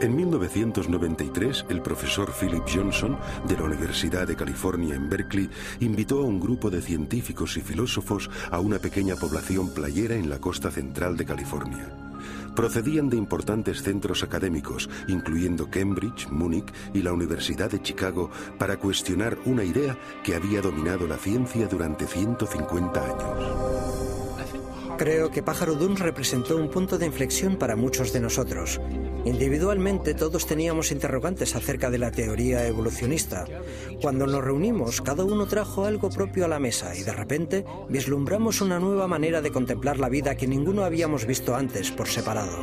En 1993, el profesor Philip Johnson, de la Universidad de California en Berkeley, invitó a un grupo de científicos y filósofos a una pequeña población playera en la costa central de California. Procedían de importantes centros académicos, incluyendo Cambridge, Múnich y la Universidad de Chicago, para cuestionar una idea que había dominado la ciencia durante 150 años. Creo que Pájaro Dunes representó un punto de inflexión para muchos de nosotros. Individualmente todos teníamos interrogantes acerca de la teoría evolucionista. Cuando nos reunimos, cada uno trajo algo propio a la mesa y de repente vislumbramos una nueva manera de contemplar la vida que ninguno habíamos visto antes por separado.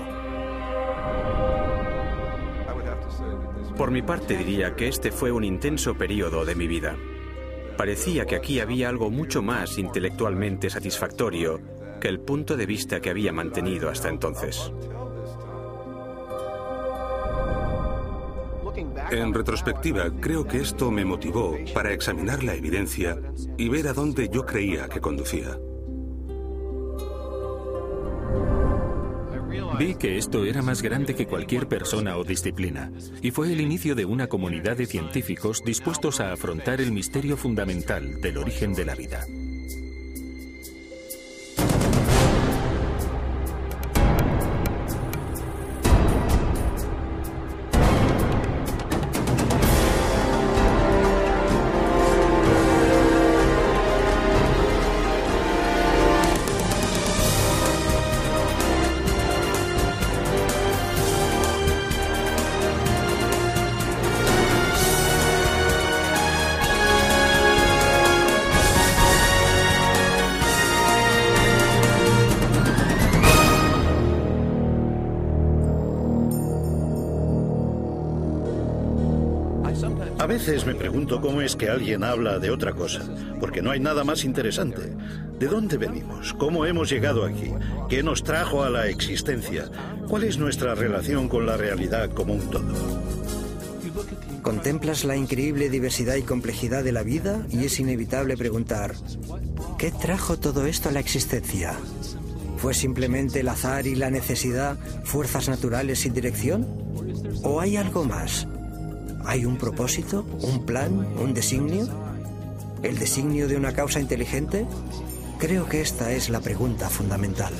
Por mi parte diría que este fue un intenso periodo de mi vida. Parecía que aquí había algo mucho más intelectualmente satisfactorio que el punto de vista que había mantenido hasta entonces. En retrospectiva, creo que esto me motivó para examinar la evidencia y ver a dónde yo creía que conducía. Vi que esto era más grande que cualquier persona o disciplina, y fue el inicio de una comunidad de científicos dispuestos a afrontar el misterio fundamental del origen de la vida. A veces me pregunto cómo es que alguien habla de otra cosa, porque no hay nada más interesante. ¿De dónde venimos? ¿Cómo hemos llegado aquí? ¿Qué nos trajo a la existencia? ¿Cuál es nuestra relación con la realidad como un todo? Contemplas la increíble diversidad y complejidad de la vida y es inevitable preguntar, ¿qué trajo todo esto a la existencia? ¿Fue simplemente el azar y la necesidad, fuerzas naturales sin dirección? ¿O hay algo más? ¿Hay un propósito, un plan, un designio? ¿El designio de una causa inteligente? Creo que esta es la pregunta fundamental.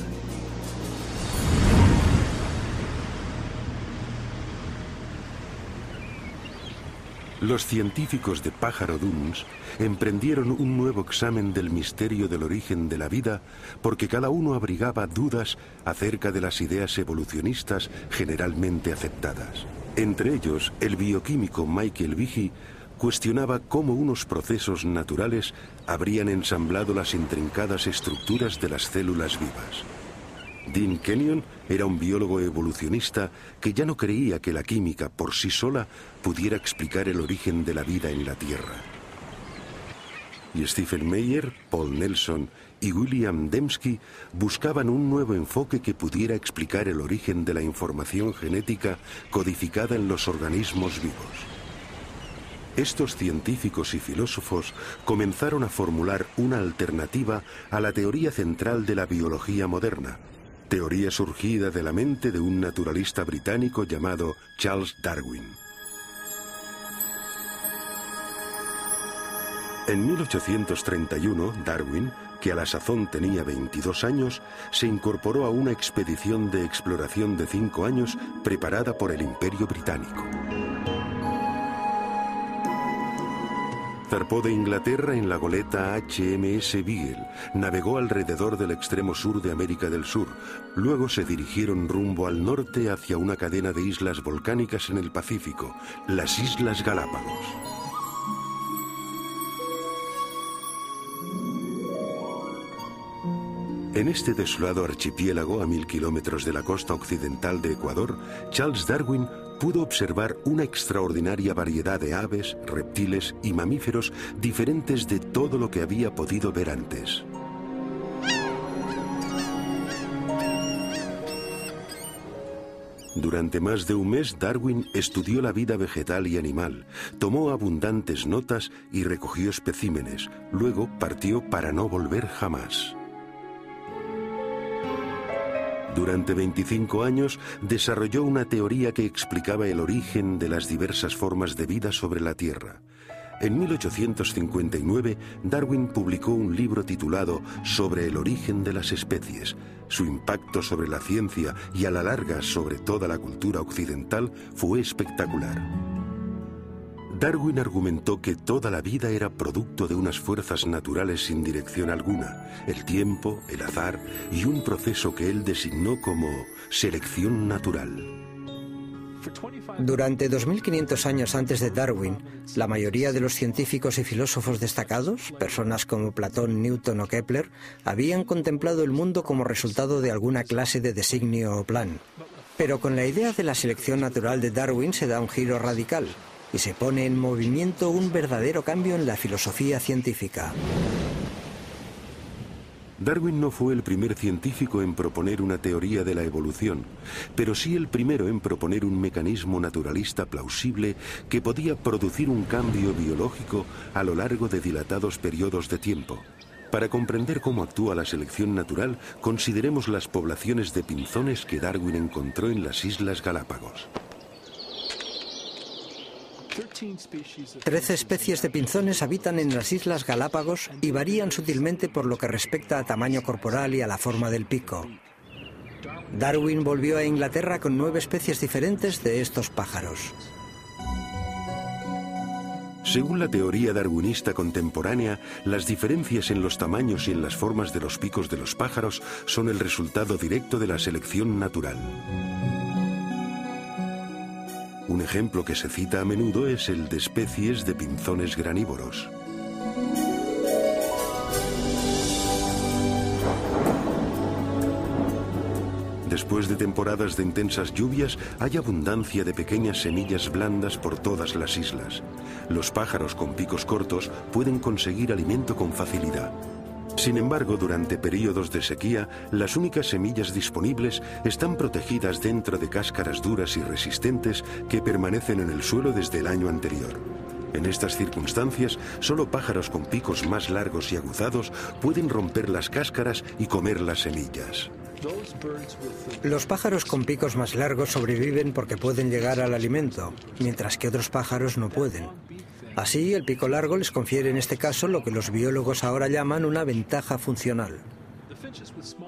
Los científicos de Pájaro Dunes emprendieron un nuevo examen del misterio del origen de la vida porque cada uno abrigaba dudas acerca de las ideas evolucionistas generalmente aceptadas. Entre ellos, el bioquímico Michael Behe cuestionaba cómo unos procesos naturales habrían ensamblado las intrincadas estructuras de las células vivas. Dean Kenyon era un biólogo evolucionista que ya no creía que la química por sí sola pudiera explicar el origen de la vida en la Tierra. Y Stephen Meyer, Paul Nelson y William Dembski buscaban un nuevo enfoque que pudiera explicar el origen de la información genética codificada en los organismos vivos. Estos científicos y filósofos comenzaron a formular una alternativa a la teoría central de la biología moderna, teoría surgida de la mente de un naturalista británico llamado Charles Darwin. En 1831, Darwin, que a la sazón tenía 22 años, se incorporó a una expedición de exploración de 5 años preparada por el Imperio Británico. Zarpó de Inglaterra en la goleta HMS Beagle, navegó alrededor del extremo sur de América del Sur, luego se dirigieron rumbo al norte hacia una cadena de islas volcánicas en el Pacífico, las Islas Galápagos. En este desolado archipiélago, a 1000 kilómetros de la costa occidental de Ecuador, Charles Darwin pudo observar una extraordinaria variedad de aves, reptiles y mamíferos diferentes de todo lo que había podido ver antes. Durante más de un mes, Darwin estudió la vida vegetal y animal, tomó abundantes notas y recogió especímenes. Luego partió para no volver jamás. Durante 25 años desarrolló una teoría que explicaba el origen de las diversas formas de vida sobre la Tierra. En 1859, Darwin publicó un libro titulado Sobre el origen de las especies. Su impacto sobre la ciencia y a la larga sobre toda la cultura occidental fue espectacular. Darwin argumentó que toda la vida era producto de unas fuerzas naturales sin dirección alguna, el tiempo, el azar y un proceso que él designó como selección natural. Durante 2500 años antes de Darwin, la mayoría de los científicos y filósofos destacados, personas como Platón, Newton o Kepler, habían contemplado el mundo como resultado de alguna clase de designio o plan. Pero con la idea de la selección natural de Darwin se da un giro radical y se pone en movimiento un verdadero cambio en la filosofía científica. Darwin no fue el primer científico en proponer una teoría de la evolución, pero sí el primero en proponer un mecanismo naturalista plausible que podía producir un cambio biológico a lo largo de dilatados periodos de tiempo. Para comprender cómo actúa la selección natural, consideremos las poblaciones de pinzones que Darwin encontró en las Islas Galápagos. 13 especies de pinzones habitan en las Islas Galápagos y varían sutilmente por lo que respecta a tamaño corporal y a la forma del pico. Darwin volvió a Inglaterra con 9 especies diferentes de estos pájaros. Según la teoría darwinista contemporánea, las diferencias en los tamaños y en las formas de los picos de los pájaros son el resultado directo de la selección natural. Un ejemplo que se cita a menudo es el de especies de pinzones granívoros. Después de temporadas de intensas lluvias, hay abundancia de pequeñas semillas blandas por todas las islas. Los pájaros con picos cortos pueden conseguir alimento con facilidad. Sin embargo, durante periodos de sequía, las únicas semillas disponibles están protegidas dentro de cáscaras duras y resistentes que permanecen en el suelo desde el año anterior. En estas circunstancias, solo pájaros con picos más largos y aguzados pueden romper las cáscaras y comer las semillas. Los pájaros con picos más largos sobreviven porque pueden llegar al alimento, mientras que otros pájaros no pueden. Así, el pico largo les confiere en este caso lo que los biólogos ahora llaman una ventaja funcional.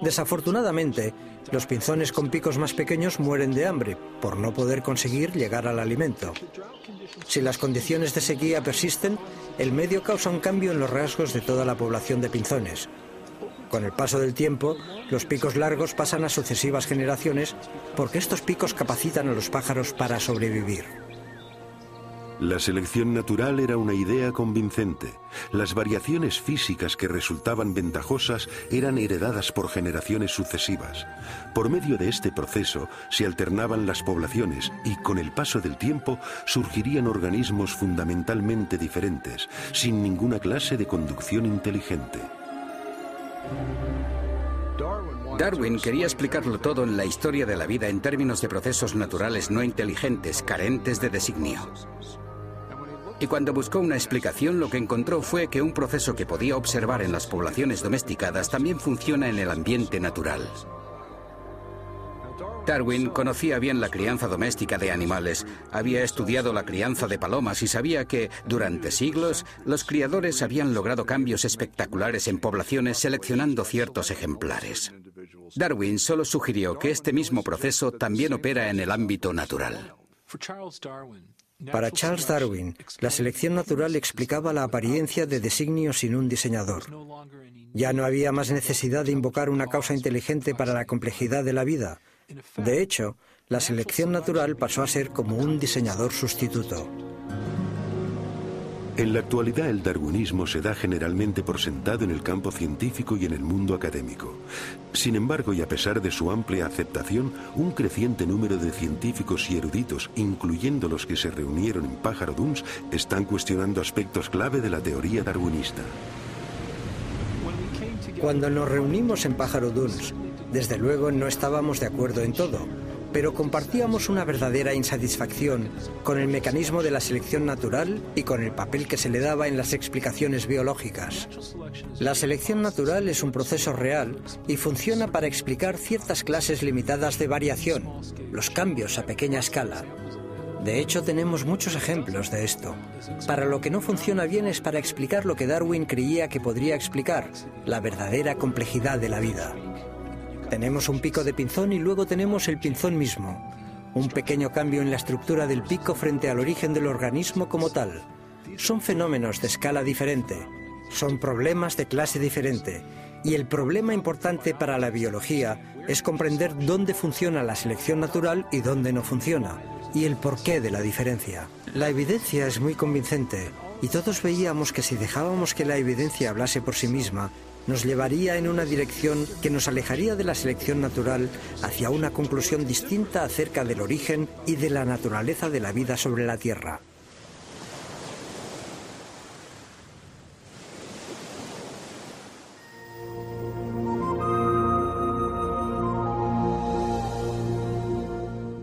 Desafortunadamente, los pinzones con picos más pequeños mueren de hambre por no poder conseguir llegar al alimento. Si las condiciones de sequía persisten, el medio causa un cambio en los rasgos de toda la población de pinzones. Con el paso del tiempo, los picos largos pasan a sucesivas generaciones porque estos picos capacitan a los pájaros para sobrevivir. La selección natural era una idea convincente. Las variaciones físicas que resultaban ventajosas eran heredadas por generaciones sucesivas. Por medio de este proceso se alternaban las poblaciones y con el paso del tiempo surgirían organismos fundamentalmente diferentes, sin ninguna clase de conducción inteligente. Darwin quería explicarlo todo en la historia de la vida en términos de procesos naturales no inteligentes, carentes de designio. Y cuando buscó una explicación, lo que encontró fue que un proceso que podía observar en las poblaciones domesticadas también funciona en el ambiente natural. Darwin conocía bien la crianza doméstica de animales, había estudiado la crianza de palomas y sabía que, durante siglos, los criadores habían logrado cambios espectaculares en poblaciones seleccionando ciertos ejemplares. Darwin solo sugirió que este mismo proceso también opera en el ámbito natural. Para Charles Darwin, la selección natural explicaba la apariencia de designio sin un diseñador. Ya no había más necesidad de invocar una causa inteligente para la complejidad de la vida. De hecho, la selección natural pasó a ser como un diseñador sustituto. En la actualidad, el darwinismo se da generalmente por sentado en el campo científico y en el mundo académico. Sin embargo, y a pesar de su amplia aceptación, un creciente número de científicos y eruditos, incluyendo los que se reunieron en Pájaro Duns, están cuestionando aspectos clave de la teoría darwinista. Cuando nos reunimos en Pájaro Duns, desde luego no estábamos de acuerdo en todo, pero compartíamos una verdadera insatisfacción con el mecanismo de la selección natural y con el papel que se le daba en las explicaciones biológicas. La selección natural es un proceso real y funciona para explicar ciertas clases limitadas de variación, los cambios a pequeña escala. De hecho, tenemos muchos ejemplos de esto. Para lo que no funciona bien es para explicar lo que Darwin creía que podría explicar, la verdadera complejidad de la vida. Tenemos un pico de pinzón y luego tenemos el pinzón mismo. Un pequeño cambio en la estructura del pico frente al origen del organismo como tal. Son fenómenos de escala diferente. Son problemas de clase diferente. Y el problema importante para la biología es comprender dónde funciona la selección natural y dónde no funciona, y el porqué de la diferencia. La evidencia es muy convincente, y todos veíamos que si dejábamos que la evidencia hablase por sí misma, nos llevaría en una dirección que nos alejaría de la selección natural hacia una conclusión distinta acerca del origen y de la naturaleza de la vida sobre la Tierra.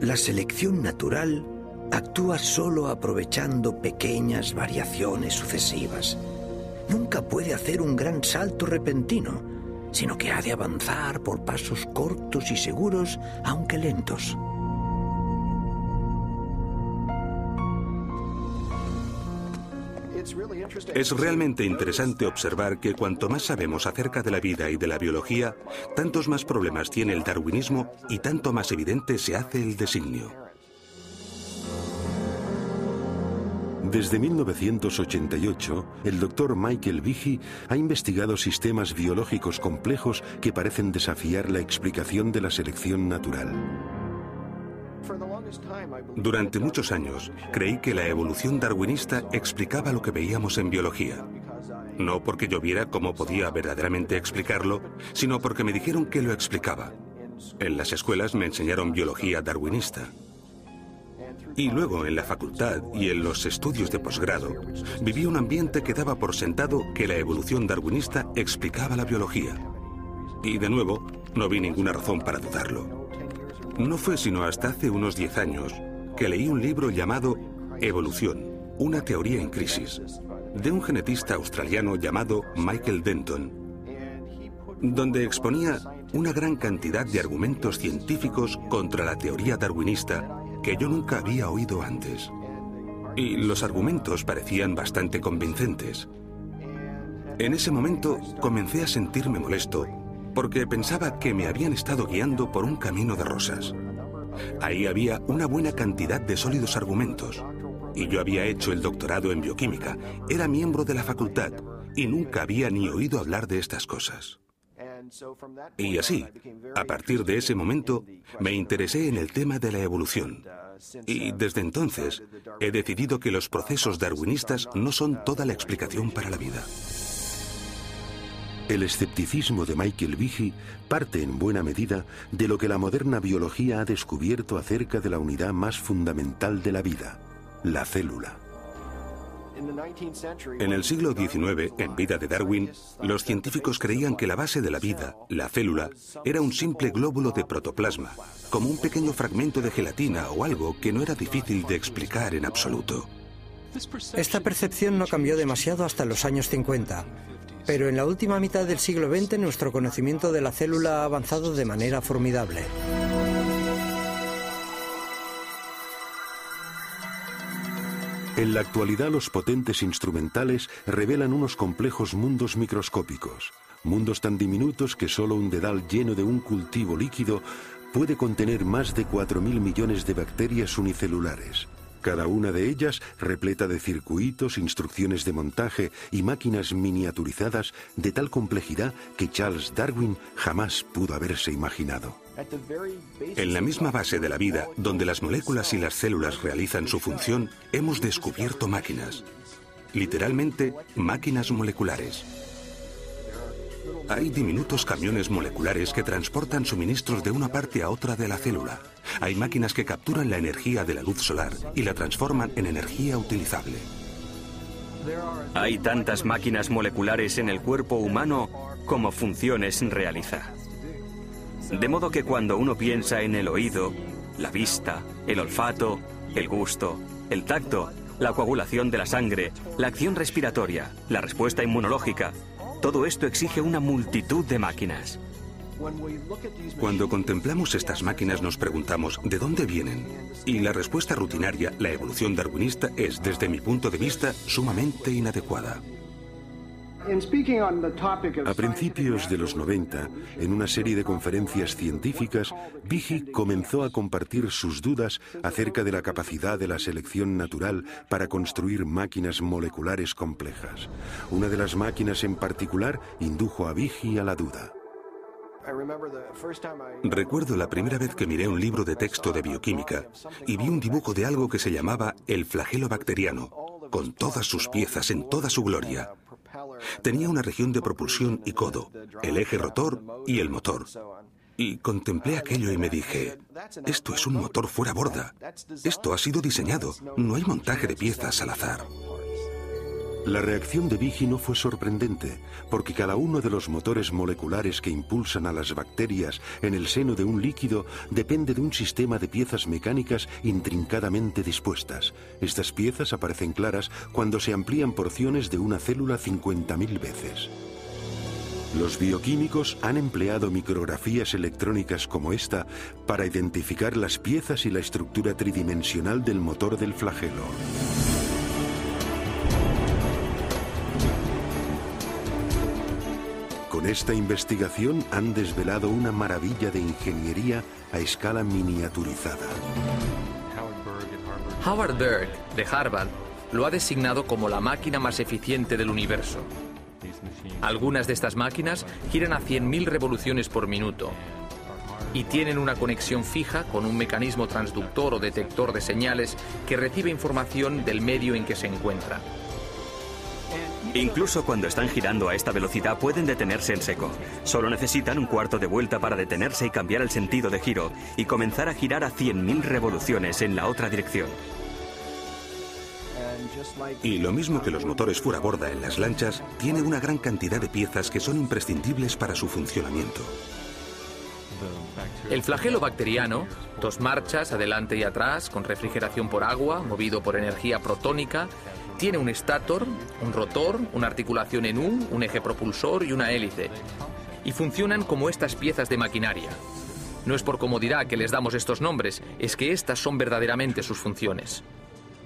La selección natural actúa solo aprovechando pequeñas variaciones sucesivas. Nunca puede hacer un gran salto repentino, sino que ha de avanzar por pasos cortos y seguros, aunque lentos. Es realmente interesante observar que cuanto más sabemos acerca de la vida y de la biología, tantos más problemas tiene el darwinismo y tanto más evidente se hace el designio. Desde 1988, el Dr. Michael Behe ha investigado sistemas biológicos complejos que parecen desafiar la explicación de la selección natural. Durante muchos años, creí que la evolución darwinista explicaba lo que veíamos en biología. No porque yo viera cómo podía verdaderamente explicarlo, sino porque me dijeron que lo explicaba. En las escuelas me enseñaron biología darwinista. Y luego en la facultad y en los estudios de posgrado, viví un ambiente que daba por sentado que la evolución darwinista explicaba la biología. Y de nuevo, no vi ninguna razón para dudarlo. No fue sino hasta hace unos 10 años que leí un libro llamado Evolución, una teoría en crisis, de un genetista australiano llamado Michael Denton, donde exponía una gran cantidad de argumentos científicos contra la teoría darwinista que yo nunca había oído antes. Y los argumentos parecían bastante convincentes. En ese momento comencé a sentirme molesto porque pensaba que me habían estado guiando por un camino de rosas. Ahí había una buena cantidad de sólidos argumentos. Y yo había hecho el doctorado en bioquímica, era miembro de la facultad y nunca había ni oído hablar de estas cosas. Y así, a partir de ese momento, me interesé en el tema de la evolución. Y desde entonces, he decidido que los procesos darwinistas no son toda la explicación para la vida. El escepticismo de Michael Behe parte en buena medida de lo que la moderna biología ha descubierto acerca de la unidad más fundamental de la vida, la célula. En el siglo XIX, en vida de Darwin, los científicos creían que la base de la vida, la célula, era un simple glóbulo de protoplasma, como un pequeño fragmento de gelatina o algo que no era difícil de explicar en absoluto. Esta percepción no cambió demasiado hasta los años 50, pero en la última mitad del siglo XX nuestro conocimiento de la célula ha avanzado de manera formidable. En la actualidad, los potentes instrumentales revelan unos complejos mundos microscópicos, mundos tan diminutos que solo un dedal lleno de un cultivo líquido puede contener más de 4.000 millones de bacterias unicelulares. Cada una de ellas repleta de circuitos, instrucciones de montaje y máquinas miniaturizadas de tal complejidad que Charles Darwin jamás pudo haberse imaginado. En la misma base de la vida, donde las moléculas y las células realizan su función, hemos descubierto máquinas. Literalmente, máquinas moleculares. Hay diminutos camiones moleculares que transportan suministros de una parte a otra de la célula. Hay máquinas que capturan la energía de la luz solar y la transforman en energía utilizable. Hay tantas máquinas moleculares en el cuerpo humano como funciones realiza. De modo que cuando uno piensa en el oído, la vista, el olfato, el gusto, el tacto, la coagulación de la sangre, la acción respiratoria, la respuesta inmunológica. Todo esto exige una multitud de máquinas. Cuando contemplamos estas máquinas nos preguntamos ¿de dónde vienen? Y la respuesta rutinaria, la evolución darwinista, es, desde mi punto de vista, sumamente inadecuada. A principios de los 90, en una serie de conferencias científicas, Behe comenzó a compartir sus dudas acerca de la capacidad de la selección natural para construir máquinas moleculares complejas. Una de las máquinas en particular indujo a Behe a la duda. Recuerdo la primera vez que miré un libro de texto de bioquímica y vi un dibujo de algo que se llamaba el flagelo bacteriano, con todas sus piezas en toda su gloria. Tenía una región de propulsión y codo, el eje rotor y el motor. Y contemplé aquello y me dije, esto es un motor fuera borda. Esto ha sido diseñado, no hay montaje de piezas al azar. La reacción de Behe no fue sorprendente, porque cada uno de los motores moleculares que impulsan a las bacterias en el seno de un líquido depende de un sistema de piezas mecánicas intrincadamente dispuestas. Estas piezas aparecen claras cuando se amplían porciones de una célula 50.000 veces. Los bioquímicos han empleado micrografías electrónicas como esta para identificar las piezas y la estructura tridimensional del motor del flagelo. Con esta investigación han desvelado una maravilla de ingeniería a escala miniaturizada. Howard Berg, de Harvard, lo ha designado como la máquina más eficiente del universo. Algunas de estas máquinas giran a 100.000 revoluciones por minuto y tienen una conexión fija con un mecanismo transductor o detector de señales que recibe información del medio en que se encuentra. Incluso cuando están girando a esta velocidad pueden detenerse en seco. Solo necesitan un cuarto de vuelta para detenerse y cambiar el sentido de giro y comenzar a girar a 100.000 revoluciones en la otra dirección. Y lo mismo que los motores fuera borda en las lanchas, tiene una gran cantidad de piezas que son imprescindibles para su funcionamiento. El flagelo bacteriano, 2 marchas adelante y atrás, con refrigeración por agua, movido por energía protónica, tiene un estator, un rotor, una articulación en U, un eje propulsor y una hélice. Y funcionan como estas piezas de maquinaria. No es por comodidad que les damos estos nombres, es que estas son verdaderamente sus funciones.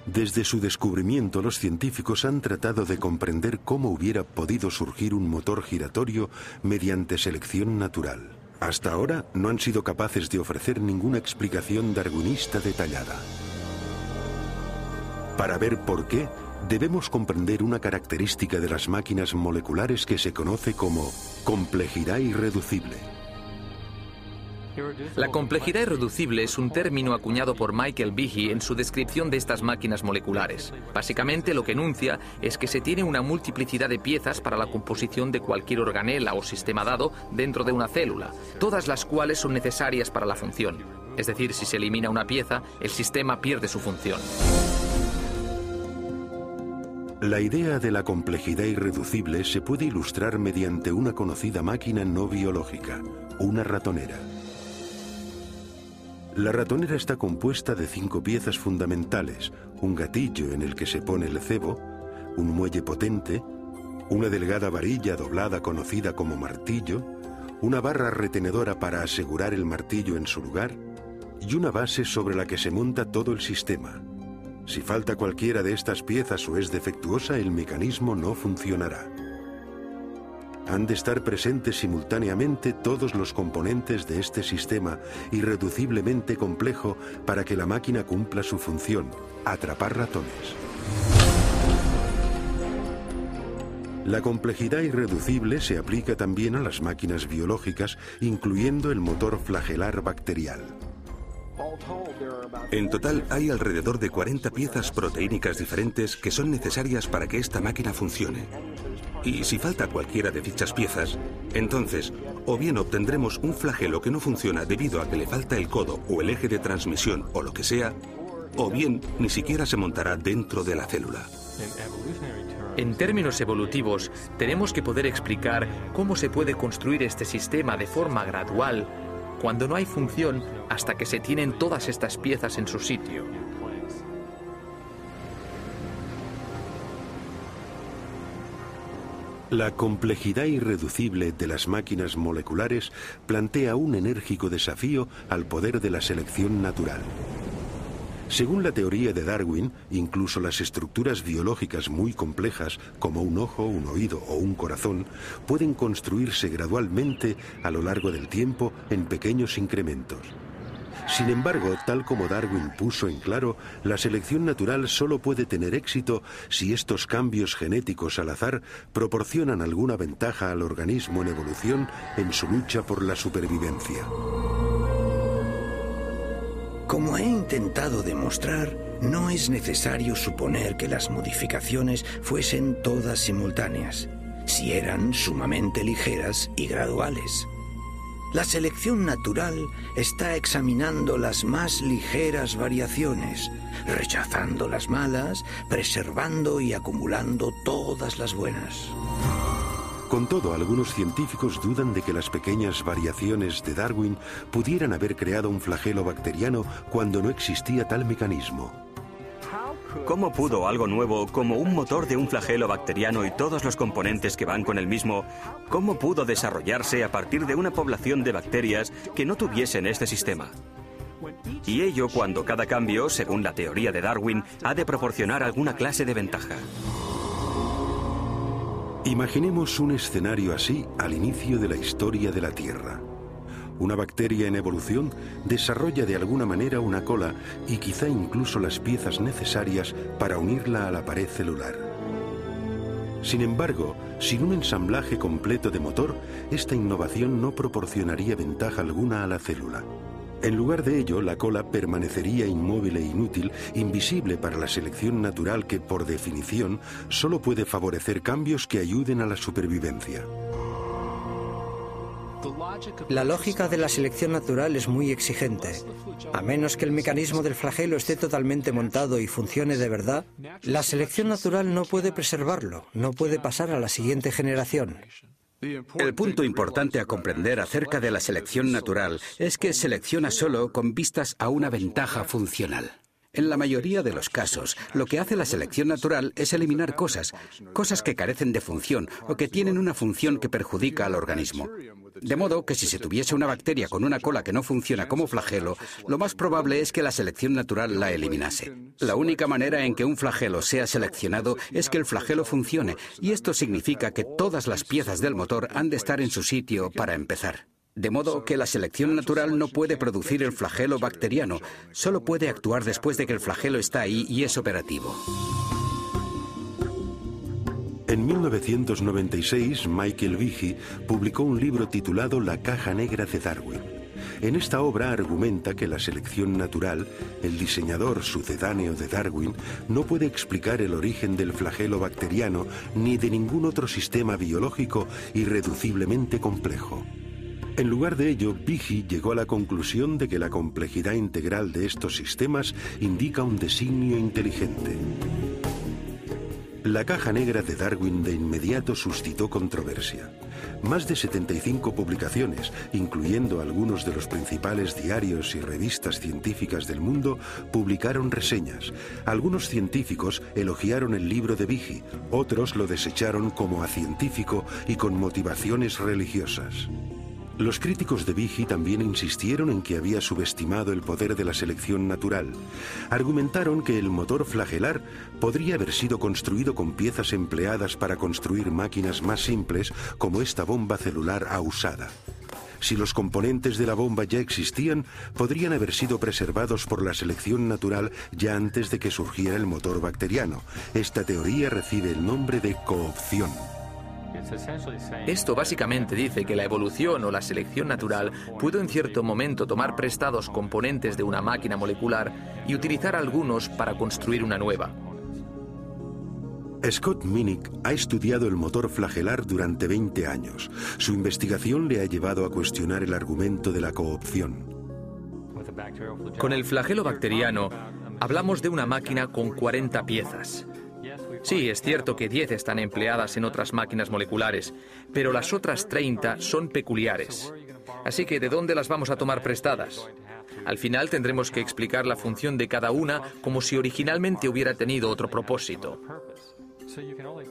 Desde su descubrimiento, los científicos han tratado de comprender cómo hubiera podido surgir un motor giratorio mediante selección natural. Hasta ahora no han sido capaces de ofrecer ninguna explicación darwinista detallada. Para ver por qué, debemos comprender una característica de las máquinas moleculares que se conoce como complejidad irreducible. La complejidad irreducible es un término acuñado por Michael Behe en su descripción de estas máquinas moleculares. Básicamente lo que enuncia es que se tiene una multiplicidad de piezas para la composición de cualquier organela o sistema dado dentro de una célula, todas las cuales son necesarias para la función. Es decir, si se elimina una pieza, el sistema pierde su función. La idea de la complejidad irreducible se puede ilustrar mediante una conocida máquina no biológica, una ratonera. La ratonera está compuesta de 5 piezas fundamentales: un gatillo en el que se pone el cebo, un muelle potente, una delgada varilla doblada conocida como martillo, una barra retenedora para asegurar el martillo en su lugar y una base sobre la que se monta todo el sistema. Si falta cualquiera de estas piezas o es defectuosa, el mecanismo no funcionará. Han de estar presentes simultáneamente todos los componentes de este sistema irreduciblemente complejo para que la máquina cumpla su función: atrapar ratones. La complejidad irreducible se aplica también a las máquinas biológicas, incluyendo el motor flagelar bacterial. En total hay alrededor de 40 piezas proteínicas diferentes que son necesarias para que esta máquina funcione. Y si falta cualquiera de dichas piezas, entonces o bien obtendremos un flagelo que no funciona debido a que le falta el codo o el eje de transmisión o lo que sea, o bien ni siquiera se montará dentro de la célula. En términos evolutivos, tenemos que poder explicar cómo se puede construir este sistema de forma gradual cuando no hay función hasta que se tienen todas estas piezas en su sitio. La complejidad irreducible de las máquinas moleculares plantea un enérgico desafío al poder de la selección natural. Según la teoría de Darwin, incluso las estructuras biológicas muy complejas, como un ojo, un oído o un corazón, pueden construirse gradualmente a lo largo del tiempo en pequeños incrementos. Sin embargo, tal como Darwin puso en claro, la selección natural solo puede tener éxito si estos cambios genéticos al azar proporcionan alguna ventaja al organismo en evolución en su lucha por la supervivencia. Como he intentado demostrar, no es necesario suponer que las modificaciones fuesen todas simultáneas, si eran sumamente ligeras y graduales. La selección natural está examinando las más ligeras variaciones, rechazando las malas, preservando y acumulando todas las buenas. Con todo, algunos científicos dudan de que las pequeñas variaciones de Darwin pudieran haber creado un flagelo bacteriano cuando no existía tal mecanismo. ¿Cómo pudo algo nuevo, como un motor de un flagelo bacteriano y todos los componentes que van con el mismo, cómo pudo desarrollarse a partir de una población de bacterias que no tuviesen este sistema? Y ello cuando cada cambio, según la teoría de Darwin, ha de proporcionar alguna clase de ventaja. Imaginemos un escenario así al inicio de la historia de la Tierra. Una bacteria en evolución desarrolla de alguna manera una cola y quizá incluso las piezas necesarias para unirla a la pared celular. Sin embargo, sin un ensamblaje completo de motor, esta innovación no proporcionaría ventaja alguna a la célula. En lugar de ello, la cola permanecería inmóvil e inútil, invisible para la selección natural que, por definición, solo puede favorecer cambios que ayuden a la supervivencia. La lógica de la selección natural es muy exigente. A menos que el mecanismo del flagelo esté totalmente montado y funcione de verdad, la selección natural no puede preservarlo, no puede pasar a la siguiente generación. El punto importante a comprender acerca de la selección natural es que selecciona solo con vistas a una ventaja funcional. En la mayoría de los casos, lo que hace la selección natural es eliminar cosas que carecen de función o que tienen una función que perjudica al organismo. De modo que si se tuviese una bacteria con una cola que no funciona como flagelo, lo más probable es que la selección natural la eliminase. La única manera en que un flagelo sea seleccionado es que el flagelo funcione, y esto significa que todas las piezas del motor han de estar en su sitio para empezar. De modo que la selección natural no puede producir el flagelo bacteriano, solo puede actuar después de que el flagelo está ahí y es operativo. En 1996, Michael Behe publicó un libro titulado La caja negra de Darwin. En esta obra argumenta que la selección natural, el diseñador sucedáneo de Darwin, no puede explicar el origen del flagelo bacteriano ni de ningún otro sistema biológico irreduciblemente complejo. En lugar de ello, Behe llegó a la conclusión de que la complejidad integral de estos sistemas indica un designio inteligente. La caja negra de Darwin de inmediato suscitó controversia. Más de 75 publicaciones, incluyendo algunos de los principales diarios y revistas científicas del mundo, publicaron reseñas. Algunos científicos elogiaron el libro de Behe, otros lo desecharon como acientífico y con motivaciones religiosas. Los críticos de Behe también insistieron en que había subestimado el poder de la selección natural. Argumentaron que el motor flagelar podría haber sido construido con piezas empleadas para construir máquinas más simples, como esta bomba celular usada. Si los componentes de la bomba ya existían, podrían haber sido preservados por la selección natural ya antes de que surgiera el motor bacteriano. Esta teoría recibe el nombre de coopción. Esto básicamente dice que la evolución o la selección natural pudo en cierto momento tomar prestados componentes de una máquina molecular y utilizar algunos para construir una nueva. Scott Minnick ha estudiado el motor flagelar durante 20 años. Su investigación le ha llevado a cuestionar el argumento de la coopción. Con el flagelo bacteriano, hablamos de una máquina con 40 piezas. Sí, es cierto que 10 están empleadas en otras máquinas moleculares, pero las otras 30 son peculiares. Así que, ¿de dónde las vamos a tomar prestadas? Al final tendremos que explicar la función de cada una como si originalmente hubiera tenido otro propósito.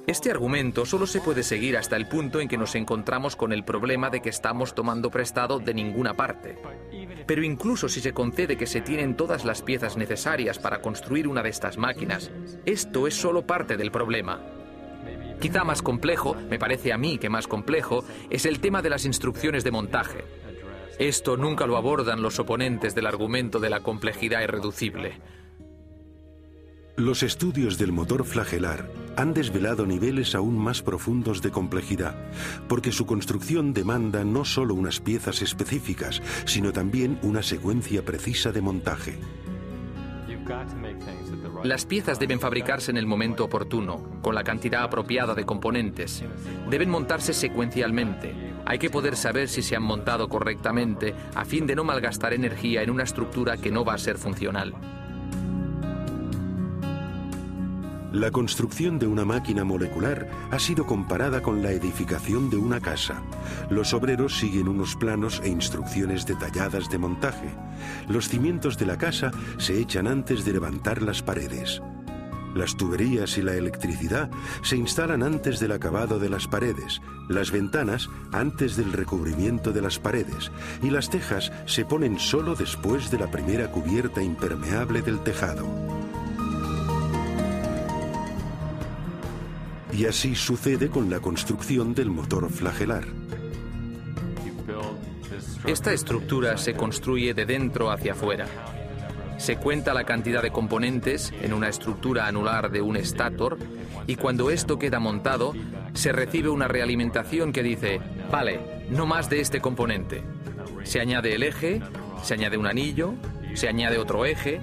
Este argumento solo se puede seguir hasta el punto en que nos encontramos con el problema de que estamos tomando prestado de ninguna parte. Pero incluso si se concede que se tienen todas las piezas necesarias para construir una de estas máquinas, esto es solo parte del problema. Quizá más complejo, me parece a mí que más complejo, es el tema de las instrucciones de montaje. Esto nunca lo abordan los oponentes del argumento de la complejidad irreducible. Los estudios del motor flagelar han desvelado niveles aún más profundos de complejidad, porque su construcción demanda no solo unas piezas específicas, sino también una secuencia precisa de montaje. Las piezas deben fabricarse en el momento oportuno, con la cantidad apropiada de componentes. Deben montarse secuencialmente. Hay que poder saber si se han montado correctamente, a fin de no malgastar energía en una estructura que no va a ser funcional. La construcción de una máquina molecular ha sido comparada con la edificación de una casa. Los obreros siguen unos planos e instrucciones detalladas de montaje. Los cimientos de la casa se echan antes de levantar las paredes. Las tuberías y la electricidad se instalan antes del acabado de las paredes, las ventanas antes del recubrimiento de las paredes y las tejas se ponen solo después de la primera cubierta impermeable del tejado. Y así sucede con la construcción del motor flagelar. Esta estructura se construye de dentro hacia afuera. Se cuenta la cantidad de componentes en una estructura anular de un estator y cuando esto queda montado, se recibe una realimentación que dice, vale, no más de este componente. Se añade el eje, se añade un anillo, se añade otro eje.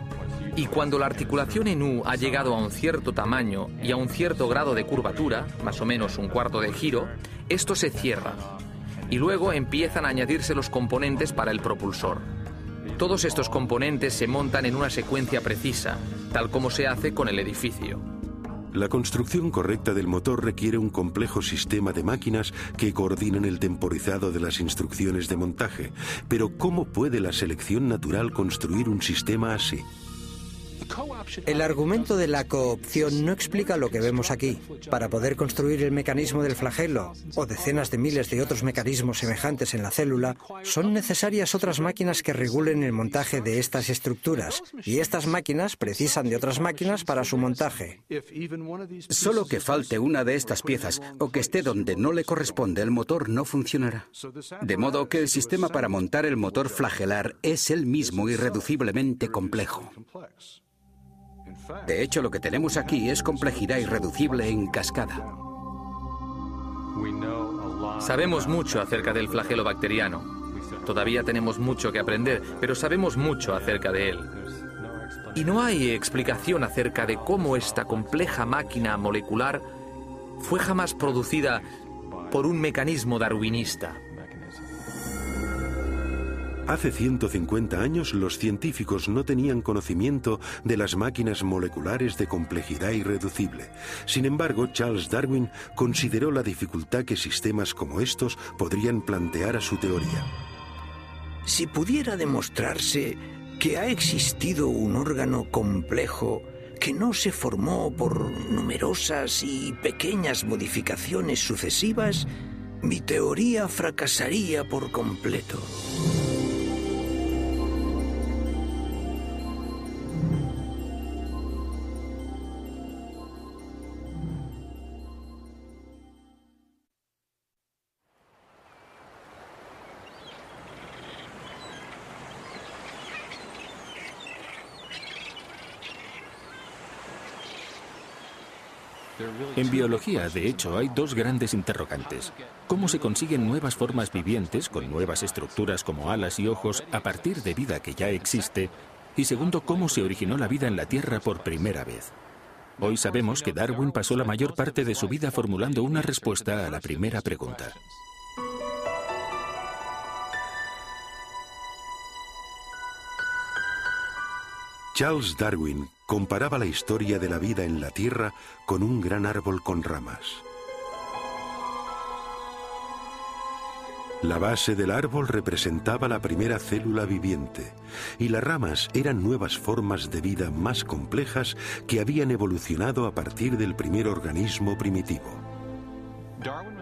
Y cuando la articulación en U ha llegado a un cierto tamaño y a un cierto grado de curvatura, más o menos un cuarto de giro, esto se cierra. Y luego empiezan a añadirse los componentes para el propulsor. Todos estos componentes se montan en una secuencia precisa, tal como se hace con el edificio. La construcción correcta del motor requiere un complejo sistema de máquinas que coordinen el temporizado de las instrucciones de montaje. Pero ¿cómo puede la selección natural construir un sistema así? El argumento de la coopción no explica lo que vemos aquí. Para poder construir el mecanismo del flagelo o decenas de miles de otros mecanismos semejantes en la célula, son necesarias otras máquinas que regulen el montaje de estas estructuras, y estas máquinas precisan de otras máquinas para su montaje. Solo que falte una de estas piezas o que esté donde no le corresponde, el motor no funcionará. De modo que el sistema para montar el motor flagelar es el mismo irreduciblemente complejo. De hecho, lo que tenemos aquí es complejidad irreducible en cascada. Sabemos mucho acerca del flagelo bacteriano. Todavía tenemos mucho que aprender, pero sabemos mucho acerca de él. Y no hay explicación acerca de cómo esta compleja máquina molecular fue jamás producida por un mecanismo darwinista. Hace 150 años los científicos no tenían conocimiento de las máquinas moleculares de complejidad irreducible. Sin embargo, Charles Darwin consideró la dificultad que sistemas como estos podrían plantear a su teoría. Si pudiera demostrarse que ha existido un órgano complejo que no se formó por numerosas y pequeñas modificaciones sucesivas, mi teoría fracasaría por completo. En biología, de hecho, hay dos grandes interrogantes. ¿Cómo se consiguen nuevas formas vivientes con nuevas estructuras como alas y ojos a partir de vida que ya existe? Y segundo, ¿cómo se originó la vida en la Tierra por primera vez? Hoy sabemos que Darwin pasó la mayor parte de su vida formulando una respuesta a la primera pregunta. Charles Darwin comparaba la historia de la vida en la Tierra con un gran árbol con ramas. La base del árbol representaba la primera célula viviente y las ramas eran nuevas formas de vida más complejas que habían evolucionado a partir del primer organismo primitivo.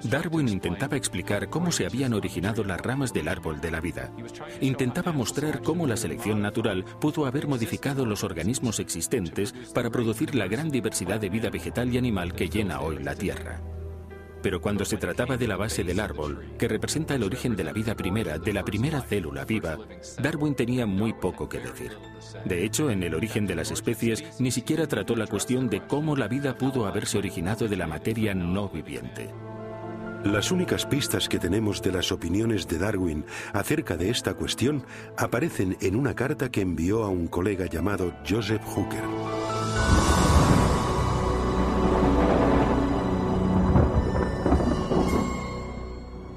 Darwin intentaba explicar cómo se habían originado las ramas del árbol de la vida. Intentaba mostrar cómo la selección natural pudo haber modificado los organismos existentes para producir la gran diversidad de vida vegetal y animal que llena hoy la Tierra. Pero cuando se trataba de la base del árbol, que representa el origen de la vida primera, de la primera célula viva, Darwin tenía muy poco que decir. De hecho, en El origen de las especies, ni siquiera trató la cuestión de cómo la vida pudo haberse originado de la materia no viviente. Las únicas pistas que tenemos de las opiniones de Darwin acerca de esta cuestión aparecen en una carta que envió a un colega llamado Joseph Hooker.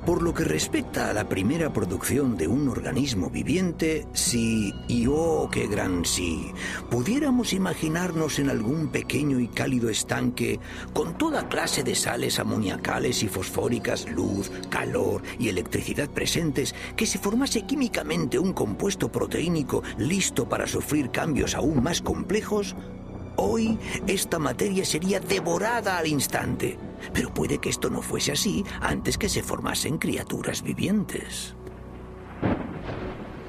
Por lo que respecta a la primera producción de un organismo viviente, si, y oh, qué gran sí, pudiéramos imaginarnos en algún pequeño y cálido estanque con toda clase de sales amoniacales y fosfóricas, luz, calor y electricidad presentes, que se formase químicamente un compuesto proteínico listo para sufrir cambios aún más complejos, hoy esta materia sería devorada al instante. Pero puede que esto no fuese así antes que se formasen criaturas vivientes.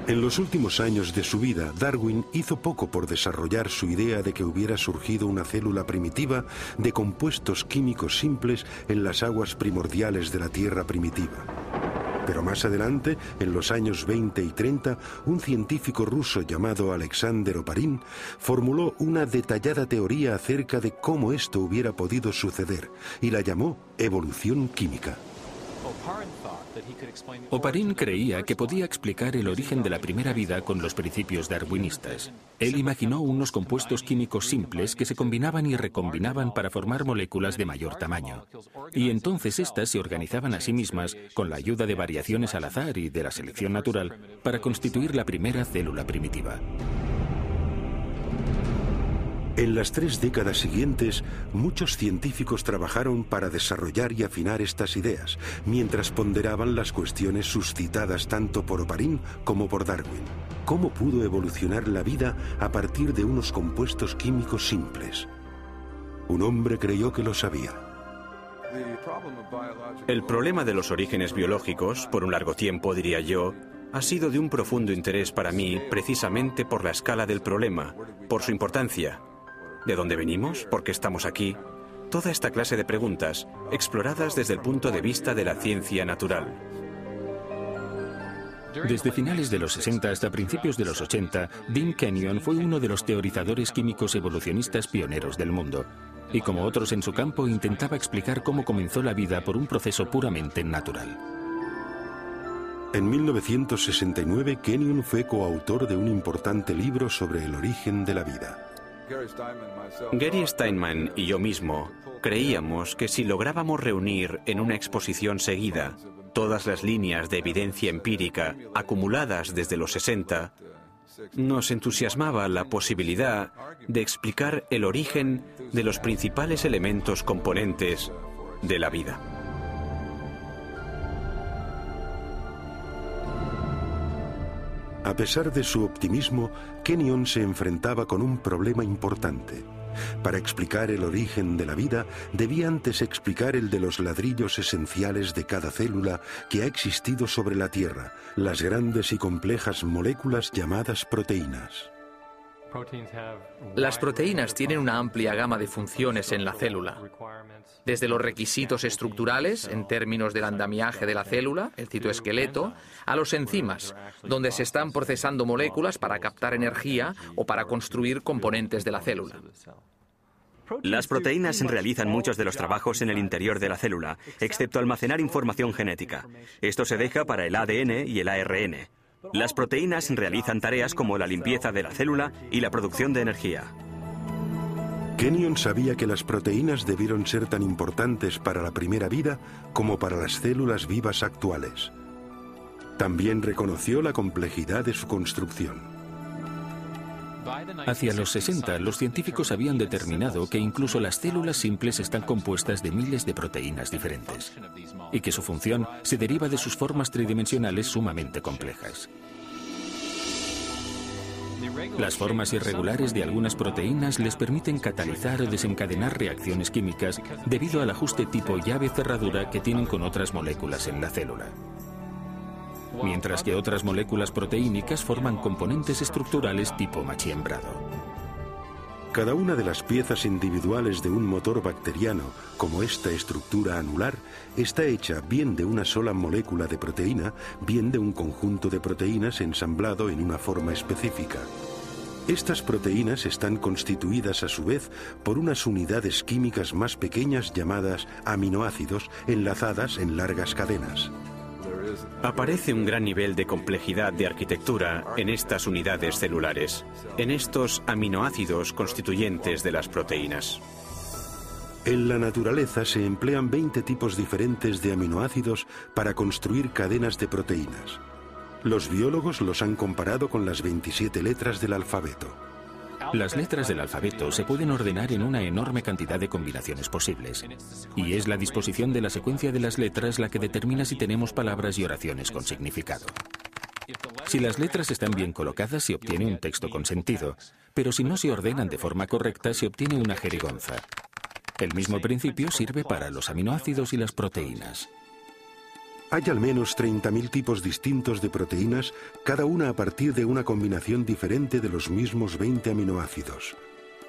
En los últimos años de su vida, Darwin hizo poco por desarrollar su idea de que hubiera surgido una célula primitiva de compuestos químicos simples en las aguas primordiales de la Tierra primitiva. Pero más adelante, en los años 20 y 30, un científico ruso llamado Alexander Oparin formuló una detallada teoría acerca de cómo esto hubiera podido suceder y la llamó evolución química. Oparin creía que podía explicar el origen de la primera vida con los principios darwinistas. Él imaginó unos compuestos químicos simples que se combinaban y recombinaban para formar moléculas de mayor tamaño. Y entonces éstas se organizaban a sí mismas con la ayuda de variaciones al azar y de la selección natural para constituir la primera célula primitiva. En las 3 décadas siguientes, muchos científicos trabajaron para desarrollar y afinar estas ideas, mientras ponderaban las cuestiones suscitadas tanto por Oparin como por Darwin. ¿Cómo pudo evolucionar la vida a partir de unos compuestos químicos simples? Un hombre creyó que lo sabía. El problema de los orígenes biológicos, por un largo tiempo, diría yo, ha sido de un profundo interés para mí precisamente por la escala del problema, por su importancia. ¿De dónde venimos? ¿Por qué estamos aquí? Toda esta clase de preguntas, exploradas desde el punto de vista de la ciencia natural. Desde finales de los 60 hasta principios de los 80, Dean Kenyon fue uno de los teorizadores químicos evolucionistas pioneros del mundo. Y como otros en su campo, intentaba explicar cómo comenzó la vida por un proceso puramente natural. En 1969, Kenyon fue coautor de un importante libro sobre el origen de la vida. Gary Steinman y yo mismo creíamos que si lográbamos reunir en una exposición seguida todas las líneas de evidencia empírica acumuladas desde los 60, nos entusiasmaba la posibilidad de explicar el origen de los principales elementos componentes de la vida. A pesar de su optimismo, Kenyon se enfrentaba con un problema importante. Para explicar el origen de la vida, debía antes explicar el de los ladrillos esenciales de cada célula que ha existido sobre la Tierra, las grandes y complejas moléculas llamadas proteínas. Las proteínas tienen una amplia gama de funciones en la célula, desde los requisitos estructurales, en términos del andamiaje de la célula, el citoesqueleto, a los enzimas, donde se están procesando moléculas para captar energía o para construir componentes de la célula. Las proteínas realizan muchos de los trabajos en el interior de la célula, excepto almacenar información genética. Esto se deja para el ADN y el ARN. Las proteínas realizan tareas como la limpieza de la célula y la producción de energía. Kenyon sabía que las proteínas debieron ser tan importantes para la primera vida como para las células vivas actuales. También reconoció la complejidad de su construcción. Hacia los 60, los científicos habían determinado que incluso las células simples están compuestas de miles de proteínas diferentes y que su función se deriva de sus formas tridimensionales sumamente complejas. Las formas irregulares de algunas proteínas les permiten catalizar o desencadenar reacciones químicas debido al ajuste tipo llave-cerradura que tienen con otras moléculas en la célula. Mientras que otras moléculas proteínicas forman componentes estructurales tipo machiembrado. Cada una de las piezas individuales de un motor bacteriano, como esta estructura anular, está hecha bien de una sola molécula de proteína, bien de un conjunto de proteínas ensamblado en una forma específica. Estas proteínas están constituidas a su vez por unas unidades químicas más pequeñas llamadas aminoácidos enlazadas en largas cadenas. Aparece un gran nivel de complejidad de arquitectura en estas unidades celulares, en estos aminoácidos constituyentes de las proteínas. En la naturaleza se emplean 20 tipos diferentes de aminoácidos para construir cadenas de proteínas. Los biólogos los han comparado con las 27 letras del alfabeto. Las letras del alfabeto se pueden ordenar en una enorme cantidad de combinaciones posibles, y es la disposición de la secuencia de las letras la que determina si tenemos palabras y oraciones con significado. Si las letras están bien colocadas, se obtiene un texto con sentido, pero si no se ordenan de forma correcta, se obtiene una jerigonza. El mismo principio sirve para los aminoácidos y las proteínas. Hay al menos 30.000 tipos distintos de proteínas, cada una a partir de una combinación diferente de los mismos 20 aminoácidos.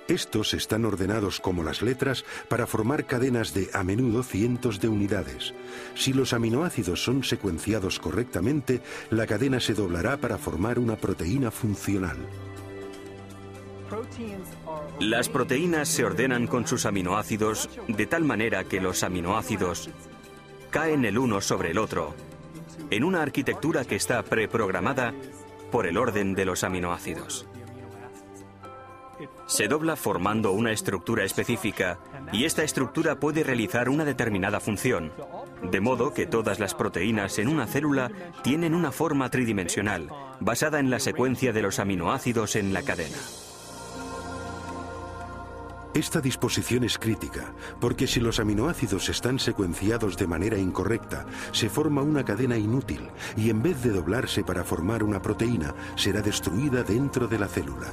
Estos están ordenados como las letras para formar cadenas de, a menudo, cientos de unidades. Si los aminoácidos son secuenciados correctamente, la cadena se doblará para formar una proteína funcional. Las proteínas se ordenan con sus aminoácidos de tal manera que los aminoácidos caen el uno sobre el otro, en una arquitectura que está preprogramada por el orden de los aminoácidos. Se dobla formando una estructura específica y esta estructura puede realizar una determinada función, de modo que todas las proteínas en una célula tienen una forma tridimensional, basada en la secuencia de los aminoácidos en la cadena. Esta disposición es crítica, porque si los aminoácidos están secuenciados de manera incorrecta, se forma una cadena inútil y en vez de doblarse para formar una proteína, será destruida dentro de la célula.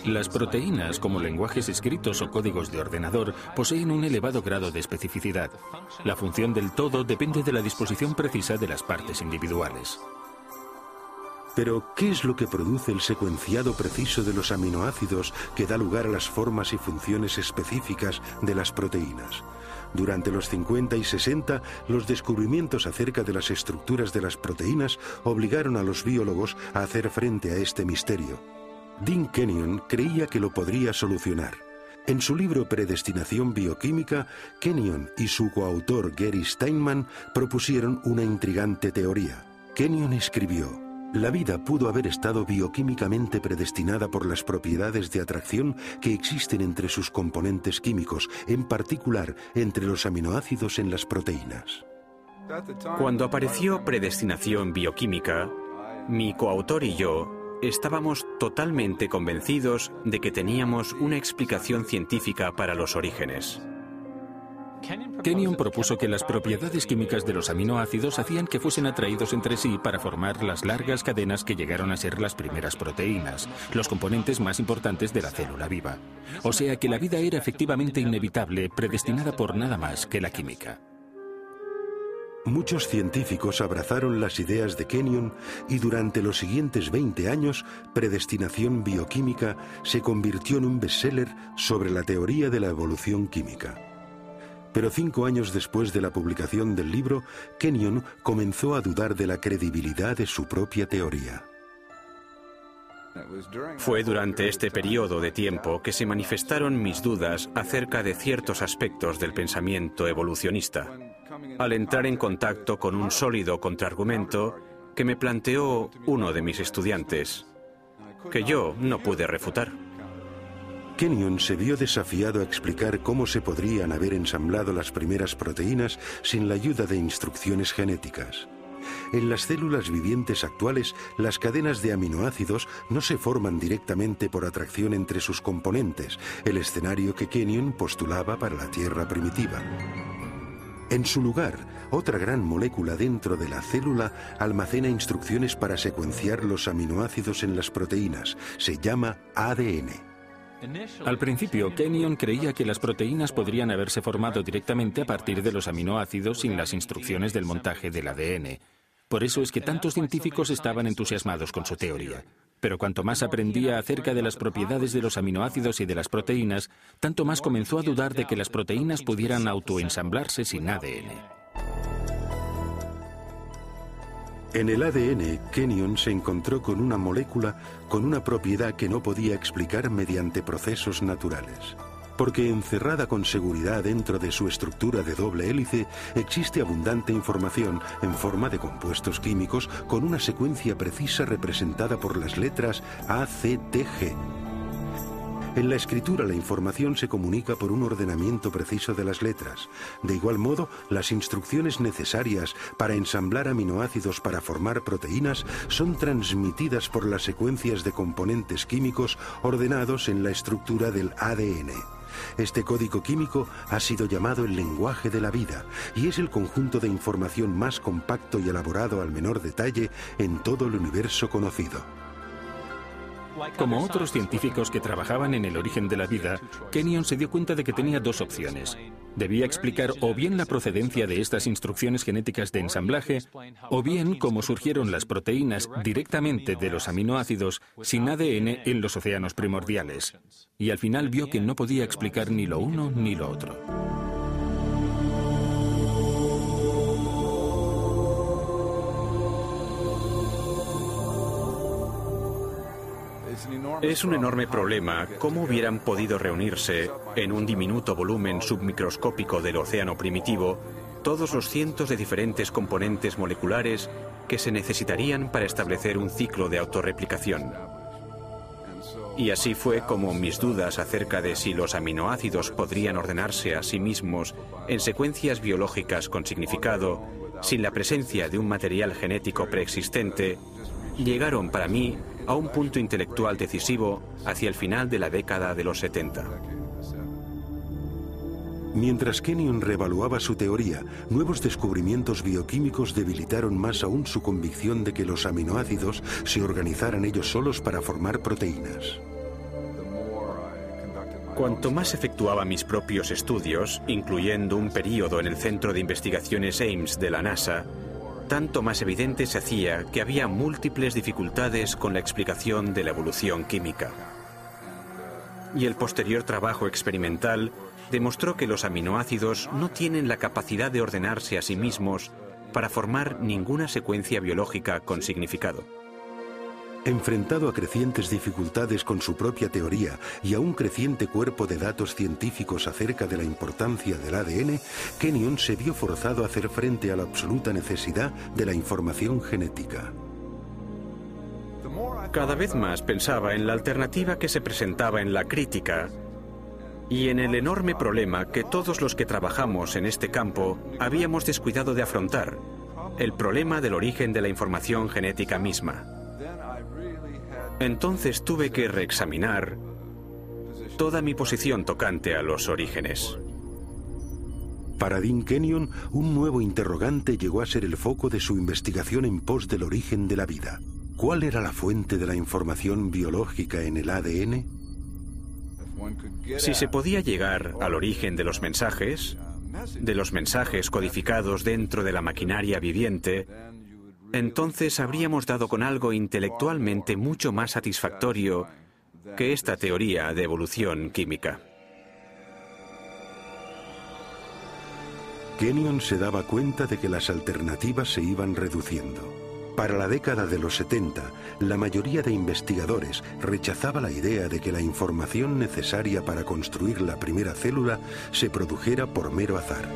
Las proteínas, como lenguajes escritos o códigos de ordenador, poseen un elevado grado de especificidad. La función del todo depende de la disposición precisa de las partes individuales. Pero, ¿qué es lo que produce el secuenciado preciso de los aminoácidos que da lugar a las formas y funciones específicas de las proteínas? Durante los 50 y 60, los descubrimientos acerca de las estructuras de las proteínas obligaron a los biólogos a hacer frente a este misterio. Dean Kenyon creía que lo podría solucionar. En su libro Predestinación bioquímica, Kenyon y su coautor Gary Steinman propusieron una intrigante teoría. Kenyon escribió: la vida pudo haber estado bioquímicamente predestinada por las propiedades de atracción que existen entre sus componentes químicos, en particular entre los aminoácidos en las proteínas. Cuando apareció Predestinación bioquímica, mi coautor y yo estábamos totalmente convencidos de que teníamos una explicación científica para los orígenes. Kenyon propuso que las propiedades químicas de los aminoácidos hacían que fuesen atraídos entre sí para formar las largas cadenas que llegaron a ser las primeras proteínas, los componentes más importantes de la célula viva. O sea que la vida era efectivamente inevitable, predestinada por nada más que la química. Muchos científicos abrazaron las ideas de Kenyon y durante los siguientes 20 años, Predestinación bioquímica se convirtió en un bestseller sobre la teoría de la evolución química. Pero 5 años después de la publicación del libro, Kenyon comenzó a dudar de la credibilidad de su propia teoría. Fue durante este periodo de tiempo que se manifestaron mis dudas acerca de ciertos aspectos del pensamiento evolucionista, al entrar en contacto con un sólido contraargumento que me planteó uno de mis estudiantes, que yo no pude refutar. Kenyon se vio desafiado a explicar cómo se podrían haber ensamblado las primeras proteínas sin la ayuda de instrucciones genéticas. En las células vivientes actuales, las cadenas de aminoácidos no se forman directamente por atracción entre sus componentes, el escenario que Kenyon postulaba para la Tierra primitiva. En su lugar, otra gran molécula dentro de la célula almacena instrucciones para secuenciar los aminoácidos en las proteínas. Se llama ADN. Al principio, Kenyon creía que las proteínas podrían haberse formado directamente a partir de los aminoácidos sin las instrucciones del montaje del ADN. Por eso es que tantos científicos estaban entusiasmados con su teoría. Pero cuanto más aprendía acerca de las propiedades de los aminoácidos y de las proteínas, tanto más comenzó a dudar de que las proteínas pudieran autoensamblarse sin ADN. En el ADN, Kenyon se encontró con una molécula con una propiedad que no podía explicar mediante procesos naturales. Porque encerrada con seguridad dentro de su estructura de doble hélice, existe abundante información en forma de compuestos químicos con una secuencia precisa representada por las letras A, C, T, G. En la escritura la información se comunica por un ordenamiento preciso de las letras. De igual modo, las instrucciones necesarias para ensamblar aminoácidos para formar proteínas son transmitidas por las secuencias de componentes químicos ordenados en la estructura del ADN. Este código químico ha sido llamado el lenguaje de la vida y es el conjunto de información más compacto y elaborado al menor detalle en todo el universo conocido. Como otros científicos que trabajaban en el origen de la vida, Kenyon se dio cuenta de que tenía dos opciones. Debía explicar o bien la procedencia de estas instrucciones genéticas de ensamblaje, o bien cómo surgieron las proteínas directamente de los aminoácidos sin ADN en los océanos primordiales. Y al final vio que no podía explicar ni lo uno ni lo otro. Es un enorme problema cómo hubieran podido reunirse en un diminuto volumen submicroscópico del océano primitivo todos los cientos de diferentes componentes moleculares que se necesitarían para establecer un ciclo de autorreplicación. Y así fue como mis dudas acerca de si los aminoácidos podrían ordenarse a sí mismos en secuencias biológicas con significado, sin la presencia de un material genético preexistente, llegaron para mí a un punto intelectual decisivo hacia el final de la década de los 70. Mientras Kenyon reevaluaba su teoría, nuevos descubrimientos bioquímicos debilitaron más aún su convicción de que los aminoácidos se organizaran ellos solos para formar proteínas. Cuanto más efectuaba mis propios estudios, incluyendo un período en el Centro de Investigaciones Ames de la NASA, tanto más evidente se hacía que había múltiples dificultades con la explicación de la evolución química. Y el posterior trabajo experimental demostró que los aminoácidos no tienen la capacidad de ordenarse a sí mismos para formar ninguna secuencia biológica con significado. Enfrentado a crecientes dificultades con su propia teoría y a un creciente cuerpo de datos científicos acerca de la importancia del ADN, Kenyon se vio forzado a hacer frente a la absoluta necesidad de la información genética. Cada vez más pensaba en la alternativa que se presentaba en la crítica y en el enorme problema que todos los que trabajamos en este campo habíamos descuidado de afrontar, el problema del origen de la información genética misma. Entonces tuve que reexaminar toda mi posición tocante a los orígenes. Para Dean Kenyon, un nuevo interrogante llegó a ser el foco de su investigación en pos del origen de la vida. ¿Cuál era la fuente de la información biológica en el ADN? Si se podía llegar al origen de los mensajes codificados dentro de la maquinaria viviente, entonces habríamos dado con algo intelectualmente mucho más satisfactorio que esta teoría de evolución química. Kenyon se daba cuenta de que las alternativas se iban reduciendo. Para la década de los 70, la mayoría de investigadores rechazaba la idea de que la información necesaria para construir la primera célula se produjera por mero azar.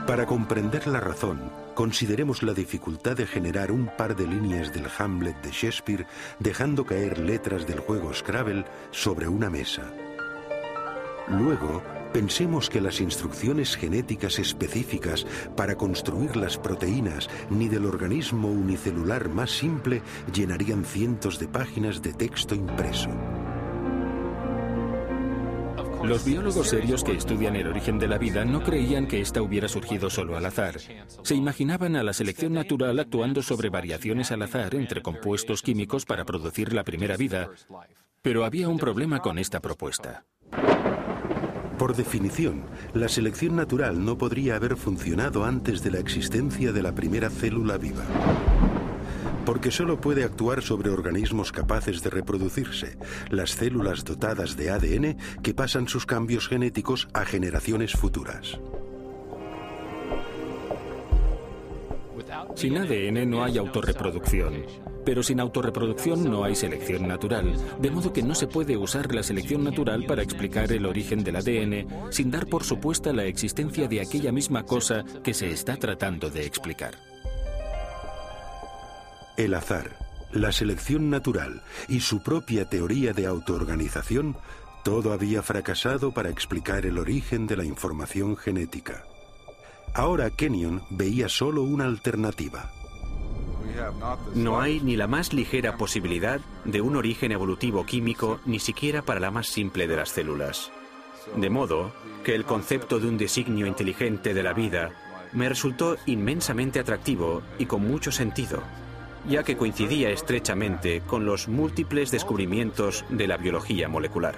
Para comprender la razón, consideremos la dificultad de generar un par de líneas del Hamlet de Shakespeare dejando caer letras del juego Scrabble sobre una mesa. Luego, Pensemos que las instrucciones genéticas específicas para construir las proteínas ni del organismo unicelular más simple llenarían cientos de páginas de texto impreso. Los biólogos serios que estudian el origen de la vida no creían que ésta hubiera surgido solo al azar. Se imaginaban a la selección natural actuando sobre variaciones al azar entre compuestos químicos para producir la primera vida. Pero había un problema con esta propuesta. Por definición, la selección natural no podría haber funcionado antes de la existencia de la primera célula viva, porque solo puede actuar sobre organismos capaces de reproducirse, las células dotadas de ADN que pasan sus cambios genéticos a generaciones futuras. Sin ADN no hay autorreproducción, pero sin autorreproducción no hay selección natural, de modo que no se puede usar la selección natural para explicar el origen del ADN sin dar por supuesta la existencia de aquella misma cosa que se está tratando de explicar. El azar, la selección natural y su propia teoría de autoorganización, todo había fracasado para explicar el origen de la información genética. Ahora Kenyon veía solo una alternativa. No hay ni la más ligera posibilidad de un origen evolutivo químico, ni siquiera para la más simple de las células. De modo que el concepto de un designio inteligente de la vida me resultó inmensamente atractivo y con mucho sentido, ya que coincidía estrechamente con los múltiples descubrimientos de la biología molecular.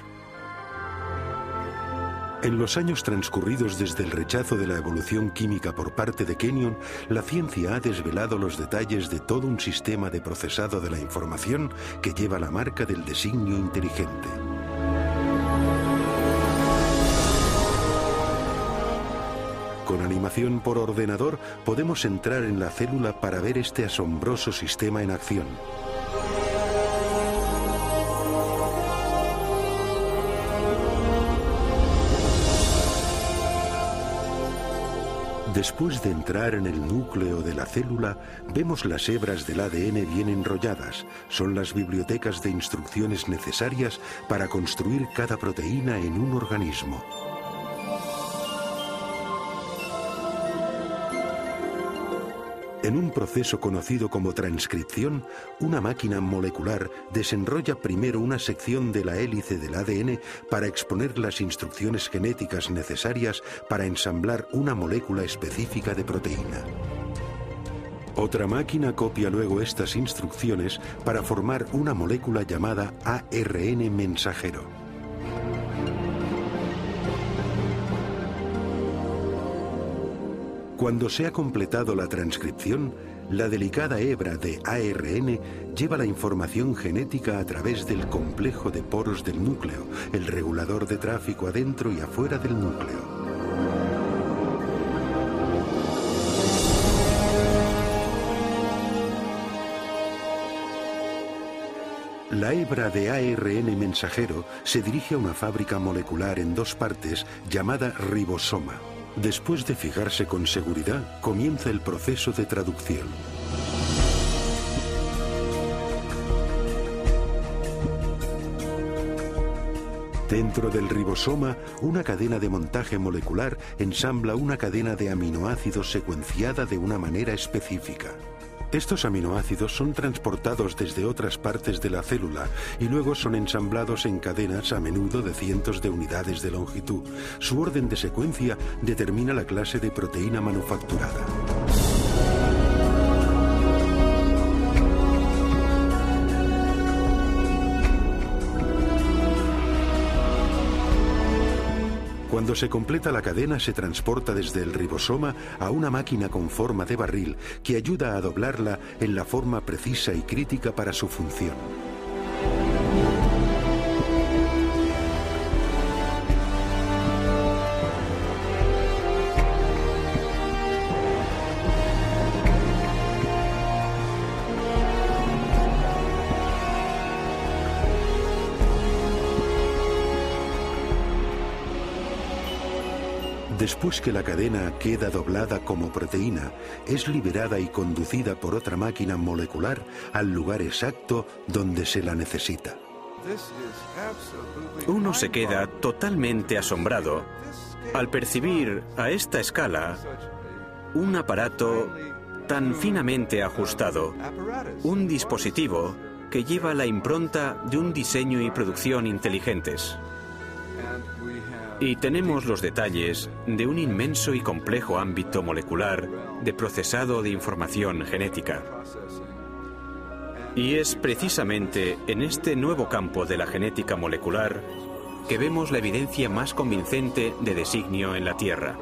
En los años transcurridos desde el rechazo de la evolución química por parte de Kenyon, la ciencia ha desvelado los detalles de todo un sistema de procesado de la información que lleva la marca del designio inteligente. Con animación por ordenador podemos entrar en la célula para ver este asombroso sistema en acción. Después de entrar en el núcleo de la célula, vemos las hebras del ADN bien enrolladas. Son las bibliotecas de instrucciones necesarias para construir cada proteína en un organismo. En un proceso conocido como transcripción, una máquina molecular desenrolla primero una sección de la hélice del ADN para exponer las instrucciones genéticas necesarias para ensamblar una molécula específica de proteína. Otra máquina copia luego estas instrucciones para formar una molécula llamada ARN mensajero. Cuando se ha completado la transcripción, la delicada hebra de ARN lleva la información genética a través del complejo de poros del núcleo, el regulador de tráfico adentro y afuera del núcleo. La hebra de ARN mensajero se dirige a una fábrica molecular en dos partes llamada ribosoma. Después de fijarse con seguridad, comienza el proceso de traducción. Dentro del ribosoma, una cadena de montaje molecular ensambla una cadena de aminoácidos secuenciada de una manera específica. Estos aminoácidos son transportados desde otras partes de la célula y luego son ensamblados en cadenas a menudo de cientos de unidades de longitud. Su orden de secuencia determina la clase de proteína manufacturada. Cuando se completa la cadena, se transporta desde el ribosoma a una máquina con forma de barril que ayuda a doblarla en la forma precisa y crítica para su función. Después que la cadena queda doblada como proteína, es liberada y conducida por otra máquina molecular al lugar exacto donde se la necesita. Uno se queda totalmente asombrado Al percibir a esta escala un aparato tan finamente ajustado, un dispositivo que lleva la impronta de un diseño y producción inteligentes. Y tenemos los detalles de un inmenso y complejo ámbito molecular de procesado de información genética. Y es precisamente en este nuevo campo de la genética molecular que vemos la evidencia más convincente de designio en la Tierra.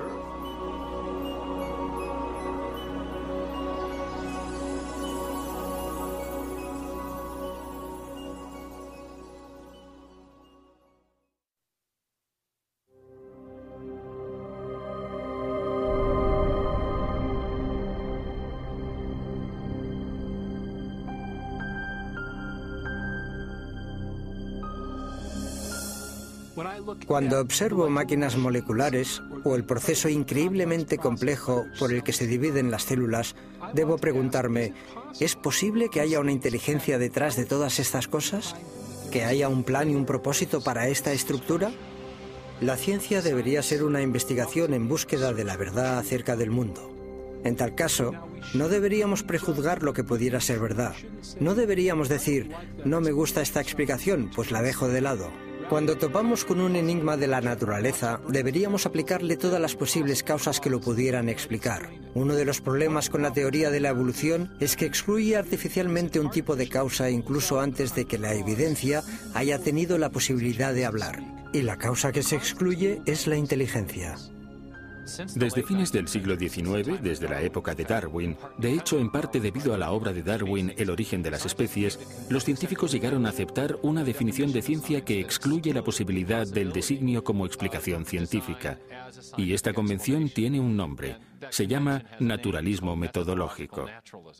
Cuando observo máquinas moleculares o el proceso increíblemente complejo por el que se dividen las células, debo preguntarme, ¿es posible que haya una inteligencia detrás de todas estas cosas? ¿Que haya un plan y un propósito para esta estructura? La ciencia debería ser una investigación en búsqueda de la verdad acerca del mundo. En tal caso, no deberíamos prejuzgar lo que pudiera ser verdad. No deberíamos decir, no me gusta esta explicación, pues la dejo de lado. Cuando topamos con un enigma de la naturaleza, deberíamos aplicarle todas las posibles causas que lo pudieran explicar. Uno de los problemas con la teoría de la evolución es que excluye artificialmente un tipo de causa incluso antes de que la evidencia haya tenido la posibilidad de hablar. Y la causa que se excluye es la inteligencia. Desde fines del siglo XIX, desde la época de Darwin, de hecho en parte debido a la obra de Darwin, El origen de las especies, los científicos llegaron a aceptar una definición de ciencia que excluye la posibilidad del designio como explicación científica. Y esta convención tiene un nombre. Se llama naturalismo metodológico.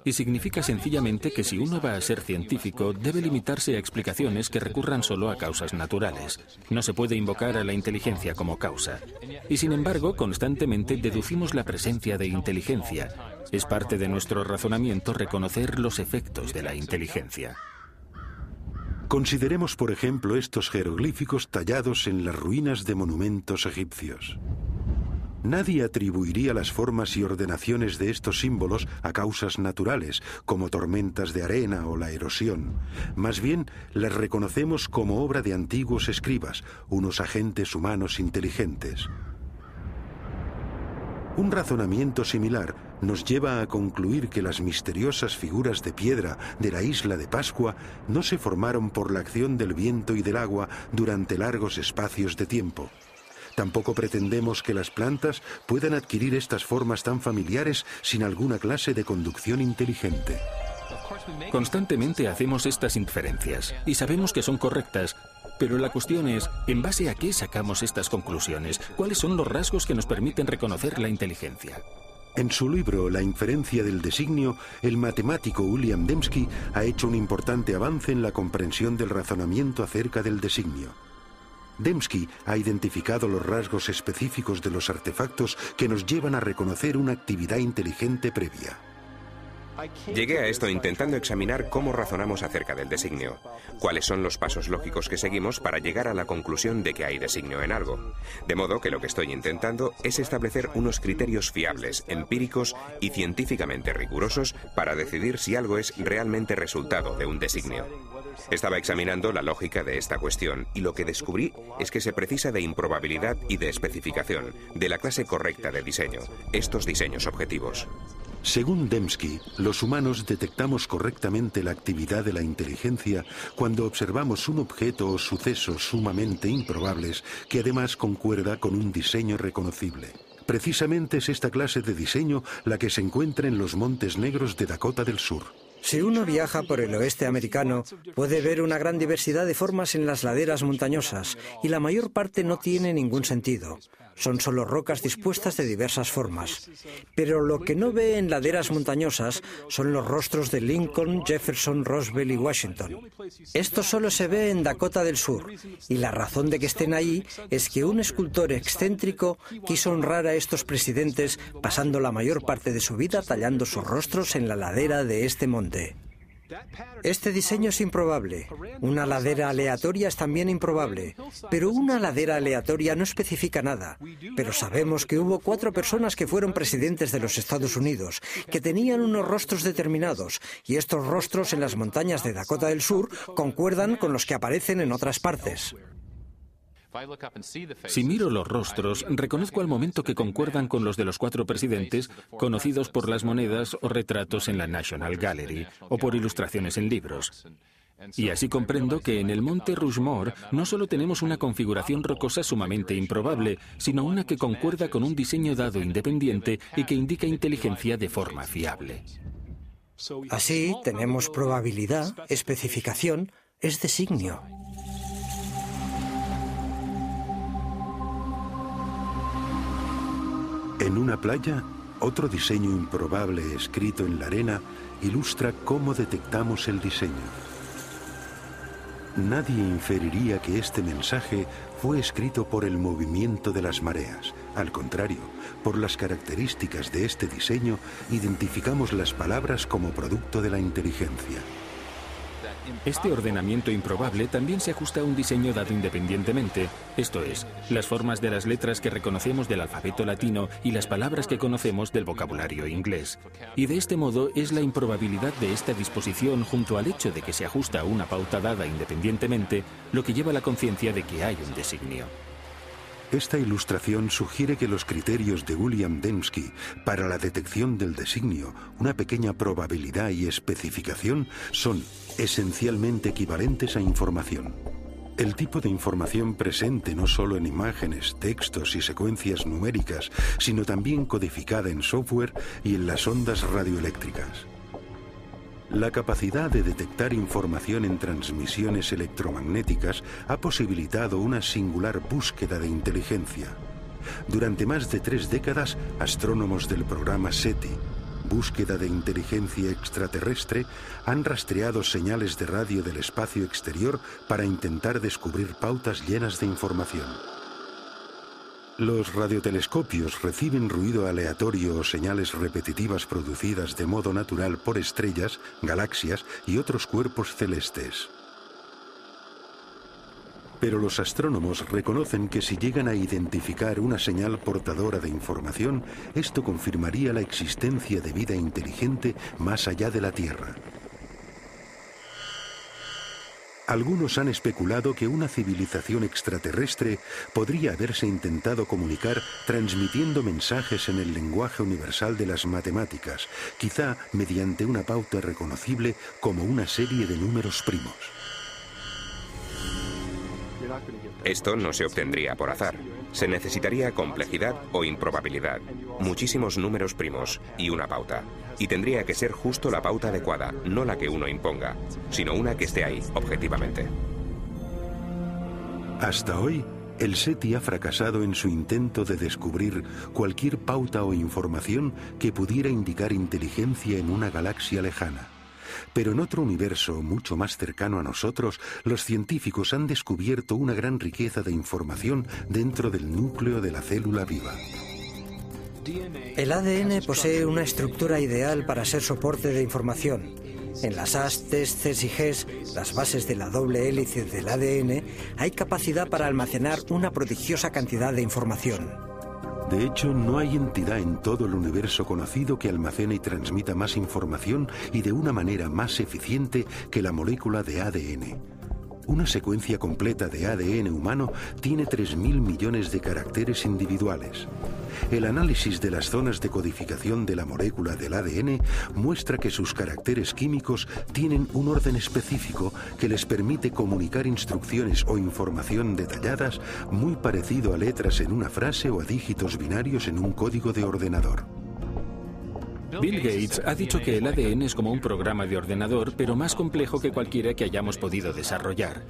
Y significa sencillamente que si uno va a ser científico, debe limitarse a explicaciones que recurran solo a causas naturales. No se puede invocar a la inteligencia como causa. Y sin embargo, constantemente deducimos la presencia de inteligencia. Es parte de nuestro razonamiento reconocer los efectos de la inteligencia. Consideremos, por ejemplo, estos jeroglíficos tallados en las ruinas de monumentos egipcios. Nadie atribuiría las formas y ordenaciones de estos símbolos a causas naturales, como tormentas de arena o la erosión. Más bien, las reconocemos como obra de antiguos escribas, unos agentes humanos inteligentes. Un razonamiento similar nos lleva a concluir que las misteriosas figuras de piedra de la isla de Pascua no se formaron por la acción del viento y del agua durante largos espacios de tiempo. Tampoco pretendemos que las plantas puedan adquirir estas formas tan familiares sin alguna clase de conducción inteligente. Constantemente hacemos estas inferencias y sabemos que son correctas, pero la cuestión es, ¿en base a qué sacamos estas conclusiones? ¿Cuáles son los rasgos que nos permiten reconocer la inteligencia? En su libro La inferencia del designio, el matemático William Dembski ha hecho un importante avance en la comprensión del razonamiento acerca del designio. Dembski ha identificado los rasgos específicos de los artefactos que nos llevan a reconocer una actividad inteligente previa. Llegué a esto intentando examinar cómo razonamos acerca del designio, cuáles son los pasos lógicos que seguimos para llegar a la conclusión de que hay designio en algo. De modo que lo que estoy intentando es establecer unos criterios fiables, empíricos y científicamente rigurosos para decidir si algo es realmente resultado de un designio. Estaba examinando la lógica de esta cuestión y lo que descubrí es que se precisa de improbabilidad y de especificación, de la clase correcta de diseño, estos diseños objetivos. Según Dembski, los humanos detectamos correctamente la actividad de la inteligencia cuando observamos un objeto o sucesos sumamente improbables que además concuerda con un diseño reconocible. Precisamente es esta clase de diseño la que se encuentra en los Montes Negros de Dakota del Sur. Si uno viaja por el oeste americano, puede ver una gran diversidad de formas en las laderas montañosas, y la mayor parte no tiene ningún sentido. Son solo rocas dispuestas de diversas formas. Pero lo que no ve en laderas montañosas son los rostros de Lincoln, Jefferson, Roosevelt y Washington. Esto solo se ve en Dakota del Sur, y la razón de que estén ahí es que un escultor excéntrico quiso honrar a estos presidentes pasando la mayor parte de su vida tallando sus rostros en la ladera de este monte. Este diseño es improbable. Una ladera aleatoria es también improbable. Pero una ladera aleatoria no especifica nada. Pero sabemos que hubo 4 personas que fueron presidentes de los Estados Unidos, que tenían unos rostros determinados, y estos rostros en las montañas de Dakota del Sur concuerdan con los que aparecen en otras partes. Si miro los rostros, reconozco al momento que concuerdan con los de los 4 presidentes conocidos por las monedas o retratos en la National Gallery o por ilustraciones en libros. Y así comprendo que en el monte Rushmore no solo tenemos una configuración rocosa sumamente improbable, sino una que concuerda con un diseño dado independiente y que indica inteligencia de forma fiable. Así, tenemos probabilidad, especificación, es designio. En una playa, otro diseño improbable escrito en la arena ilustra cómo detectamos el diseño. Nadie inferiría que este mensaje fue escrito por el movimiento de las mareas. Al contrario, por las características de este diseño, identificamos las palabras como producto de la inteligencia. Este ordenamiento improbable también se ajusta a un diseño dado independientemente, esto es, las formas de las letras que reconocemos del alfabeto latino y las palabras que conocemos del vocabulario inglés. Y de este modo es la improbabilidad de esta disposición junto al hecho de que se ajusta a una pauta dada independientemente lo que lleva a la conciencia de que hay un designio. Esta ilustración sugiere que los criterios de William Dembski para la detección del designio, una pequeña probabilidad y especificación, son esencialmente equivalentes a información. El tipo de información presente no solo en imágenes, textos y secuencias numéricas, sino también codificada en software y en las ondas radioeléctricas. La capacidad de detectar información en transmisiones electromagnéticas ha posibilitado una singular búsqueda de inteligencia. Durante más de 3 décadas, astrónomos del programa SETI, búsqueda de inteligencia extraterrestre, han rastreado señales de radio del espacio exterior para intentar descubrir pautas llenas de información. Los radiotelescopios reciben ruido aleatorio o señales repetitivas producidas de modo natural por estrellas, galaxias y otros cuerpos celestes. Pero los astrónomos reconocen que si llegan a identificar una señal portadora de información, esto confirmaría la existencia de vida inteligente más allá de la Tierra. Algunos han especulado que una civilización extraterrestre podría haberse intentado comunicar transmitiendo mensajes en el lenguaje universal de las matemáticas, quizá mediante una pauta reconocible como una serie de números primos. Esto no se obtendría por azar. Se necesitaría complejidad o improbabilidad, muchísimos números primos y una pauta. Y tendría que ser justo la pauta adecuada, no la que uno imponga, sino una que esté ahí, objetivamente. Hasta hoy, el SETI ha fracasado en su intento de descubrir cualquier pauta o información que pudiera indicar inteligencia en una galaxia lejana. Pero en otro universo mucho más cercano a nosotros, los científicos han descubierto una gran riqueza de información dentro del núcleo de la célula viva. El ADN posee una estructura ideal para ser soporte de información. En las As, Ts, Cs y Gs, las bases de la doble hélice del ADN, hay capacidad para almacenar una prodigiosa cantidad de información. De hecho, no hay entidad en todo el universo conocido que almacene y transmita más información y de una manera más eficiente que la molécula de ADN. Una secuencia completa de ADN humano tiene 3.000 millones de caracteres individuales. El análisis de las zonas de codificación de la molécula del ADN muestra que sus caracteres químicos tienen un orden específico que les permite comunicar instrucciones o información detalladas muy parecido a letras en una frase o a dígitos binarios en un código de ordenador. Bill Gates ha dicho que el ADN es como un programa de ordenador, pero más complejo que cualquiera que hayamos podido desarrollar.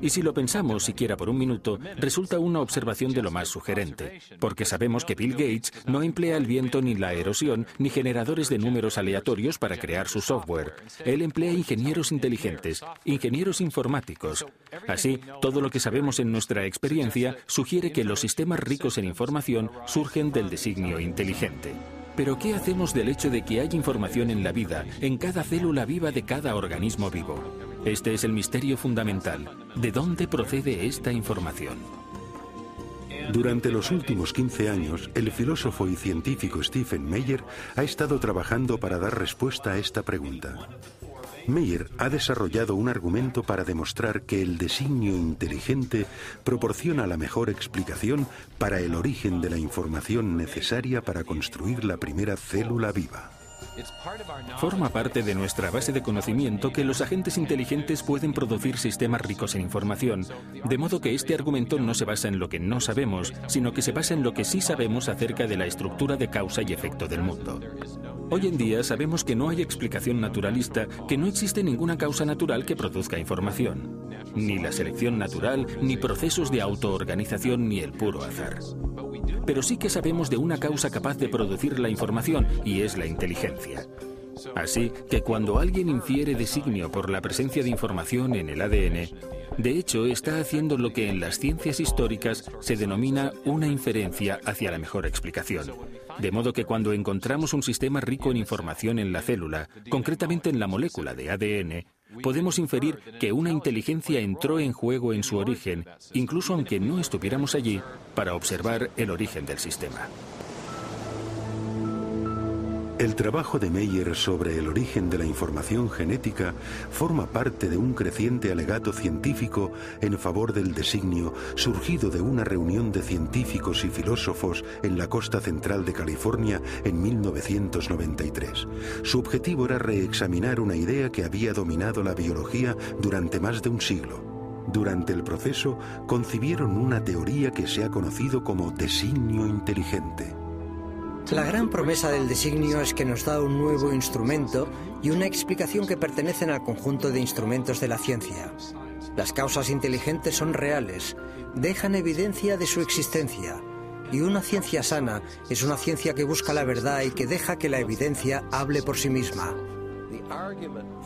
Y si lo pensamos siquiera por un minuto, resulta una observación de lo más sugerente, porque sabemos que Bill Gates no emplea el viento ni la erosión ni generadores de números aleatorios para crear su software. Él emplea ingenieros inteligentes, ingenieros informáticos. Así, todo lo que sabemos en nuestra experiencia sugiere que los sistemas ricos en información surgen del designio inteligente. Pero ¿qué hacemos del hecho de que hay información en la vida, en cada célula viva de cada organismo vivo? Este es el misterio fundamental. ¿De dónde procede esta información? Durante los últimos 15 años, el filósofo y científico Stephen Meyer ha estado trabajando para dar respuesta a esta pregunta. Meyer ha desarrollado un argumento para demostrar que el designio inteligente proporciona la mejor explicación para el origen de la información necesaria para construir la primera célula viva. Forma parte de nuestra base de conocimiento que los agentes inteligentes pueden producir sistemas ricos en información, de modo que este argumento no se basa en lo que no sabemos, sino que se basa en lo que sí sabemos acerca de la estructura de causa y efecto del mundo. Hoy en día sabemos que no hay explicación naturalista, que no existe ninguna causa natural que produzca información. Ni la selección natural, ni procesos de autoorganización, ni el puro azar. Pero sí que sabemos de una causa capaz de producir la información, y es la inteligencia. Así que cuando alguien infiere designio por la presencia de información en el ADN, de hecho está haciendo lo que en las ciencias históricas se denomina una inferencia hacia la mejor explicación. De modo que cuando encontramos un sistema rico en información en la célula, concretamente en la molécula de ADN, podemos inferir que una inteligencia entró en juego en su origen, incluso aunque no estuviéramos allí, para observar el origen del sistema. El trabajo de Meyer sobre el origen de la información genética forma parte de un creciente alegato científico en favor del designio surgido de una reunión de científicos y filósofos en la costa central de California en 1993. Su objetivo era reexaminar una idea que había dominado la biología durante más de un siglo. Durante el proceso concibieron una teoría que se ha conocido como designio inteligente. La gran promesa del designio es que nos da un nuevo instrumento y una explicación que pertenecen al conjunto de instrumentos de la ciencia. Las causas inteligentes son reales, dejan evidencia de su existencia. Y una ciencia sana es una ciencia que busca la verdad y que deja que la evidencia hable por sí misma.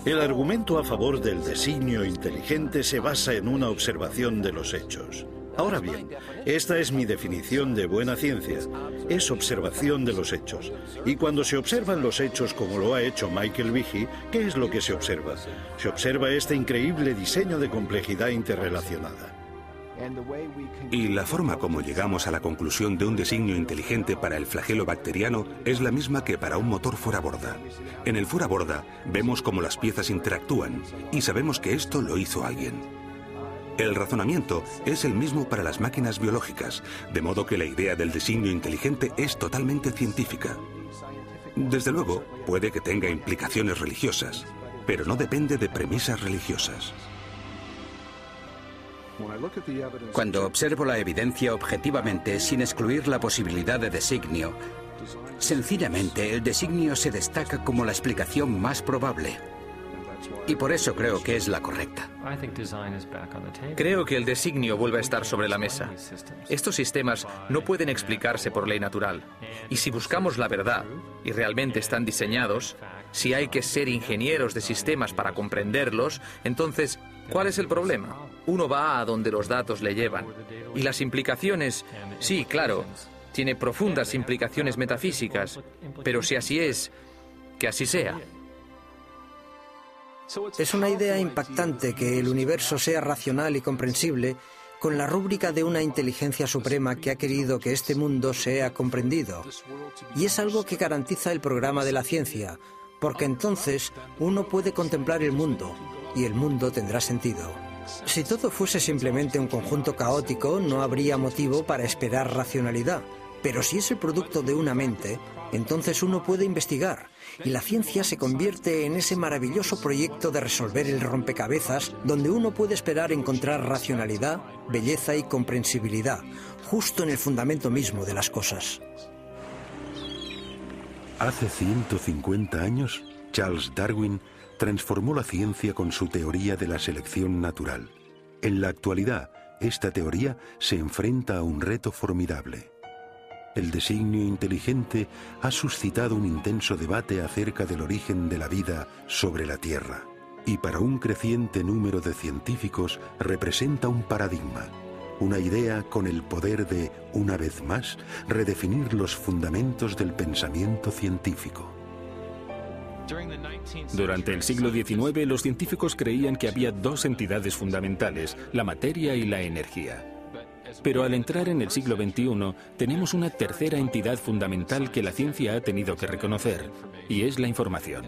El argumento a favor del designio inteligente se basa en una observación de los hechos. Ahora bien, esta es mi definición de buena ciencia. Es observación de los hechos. Y cuando se observan los hechos como lo ha hecho Michael Behe, ¿qué es lo que se observa? Se observa este increíble diseño de complejidad interrelacionada. Y la forma como llegamos a la conclusión de un designio inteligente para el flagelo bacteriano es la misma que para un motor fuera borda. En el fuera borda vemos cómo las piezas interactúan y sabemos que esto lo hizo alguien. El razonamiento es el mismo para las máquinas biológicas, de modo que la idea del designio inteligente es totalmente científica. Desde luego, puede que tenga implicaciones religiosas, pero no depende de premisas religiosas. Cuando observo la evidencia objetivamente, sin excluir la posibilidad de designio, sencillamente el designio se destaca como la explicación más probable. Y por eso creo que es la correcta. Creo que el designio vuelve a estar sobre la mesa. Estos sistemas no pueden explicarse por ley natural. Y si buscamos la verdad, y realmente están diseñados, si hay que ser ingenieros de sistemas para comprenderlos, entonces, ¿cuál es el problema? Uno va a donde los datos le llevan. Y las implicaciones, sí, claro, tiene profundas implicaciones metafísicas, pero si así es, que así sea. Es una idea impactante que el universo sea racional y comprensible con la rúbrica de una inteligencia suprema que ha querido que este mundo sea comprendido. Y es algo que garantiza el programa de la ciencia, porque entonces uno puede contemplar el mundo y el mundo tendrá sentido. Si todo fuese simplemente un conjunto caótico, no habría motivo para esperar racionalidad. Pero si es el producto de una mente, entonces uno puede investigar, y la ciencia se convierte en ese maravilloso proyecto de resolver el rompecabezas donde uno puede esperar encontrar racionalidad, belleza y comprensibilidad, justo en el fundamento mismo de las cosas. Hace 150 años, Charles Darwin transformó la ciencia con su teoría de la selección natural. En la actualidad, esta teoría se enfrenta a un reto formidable. El designio inteligente ha suscitado un intenso debate acerca del origen de la vida sobre la Tierra, y para un creciente número de científicos representa un paradigma, una idea con el poder de, una vez más, redefinir los fundamentos del pensamiento científico. Durante el siglo XIX, los científicos creían que había dos entidades fundamentales, la materia y la energía. Pero al entrar en el siglo XXI, tenemos una tercera entidad fundamental que la ciencia ha tenido que reconocer, y es la información.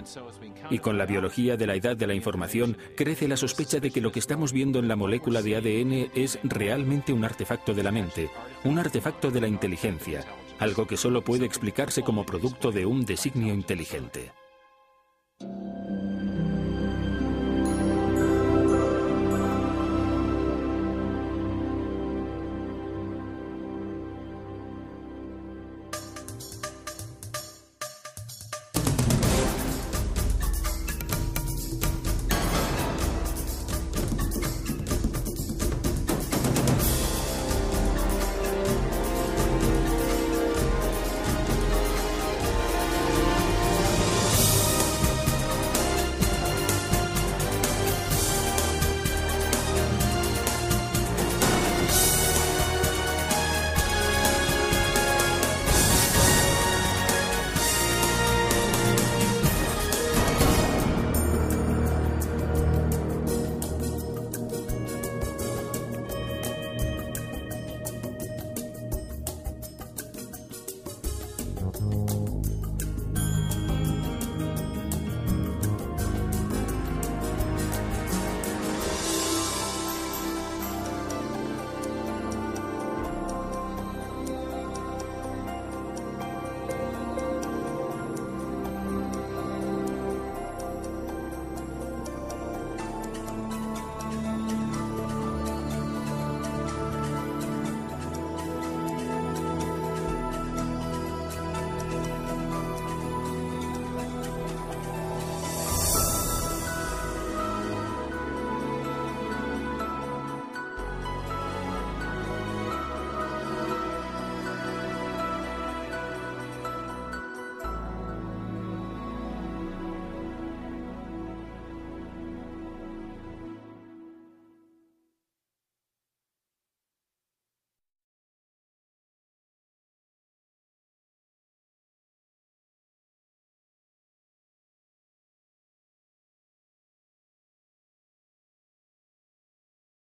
Y con la biología de la edad de la información, crece la sospecha de que lo que estamos viendo en la molécula de ADN es realmente un artefacto de la mente, un artefacto de la inteligencia, algo que solo puede explicarse como producto de un designio inteligente.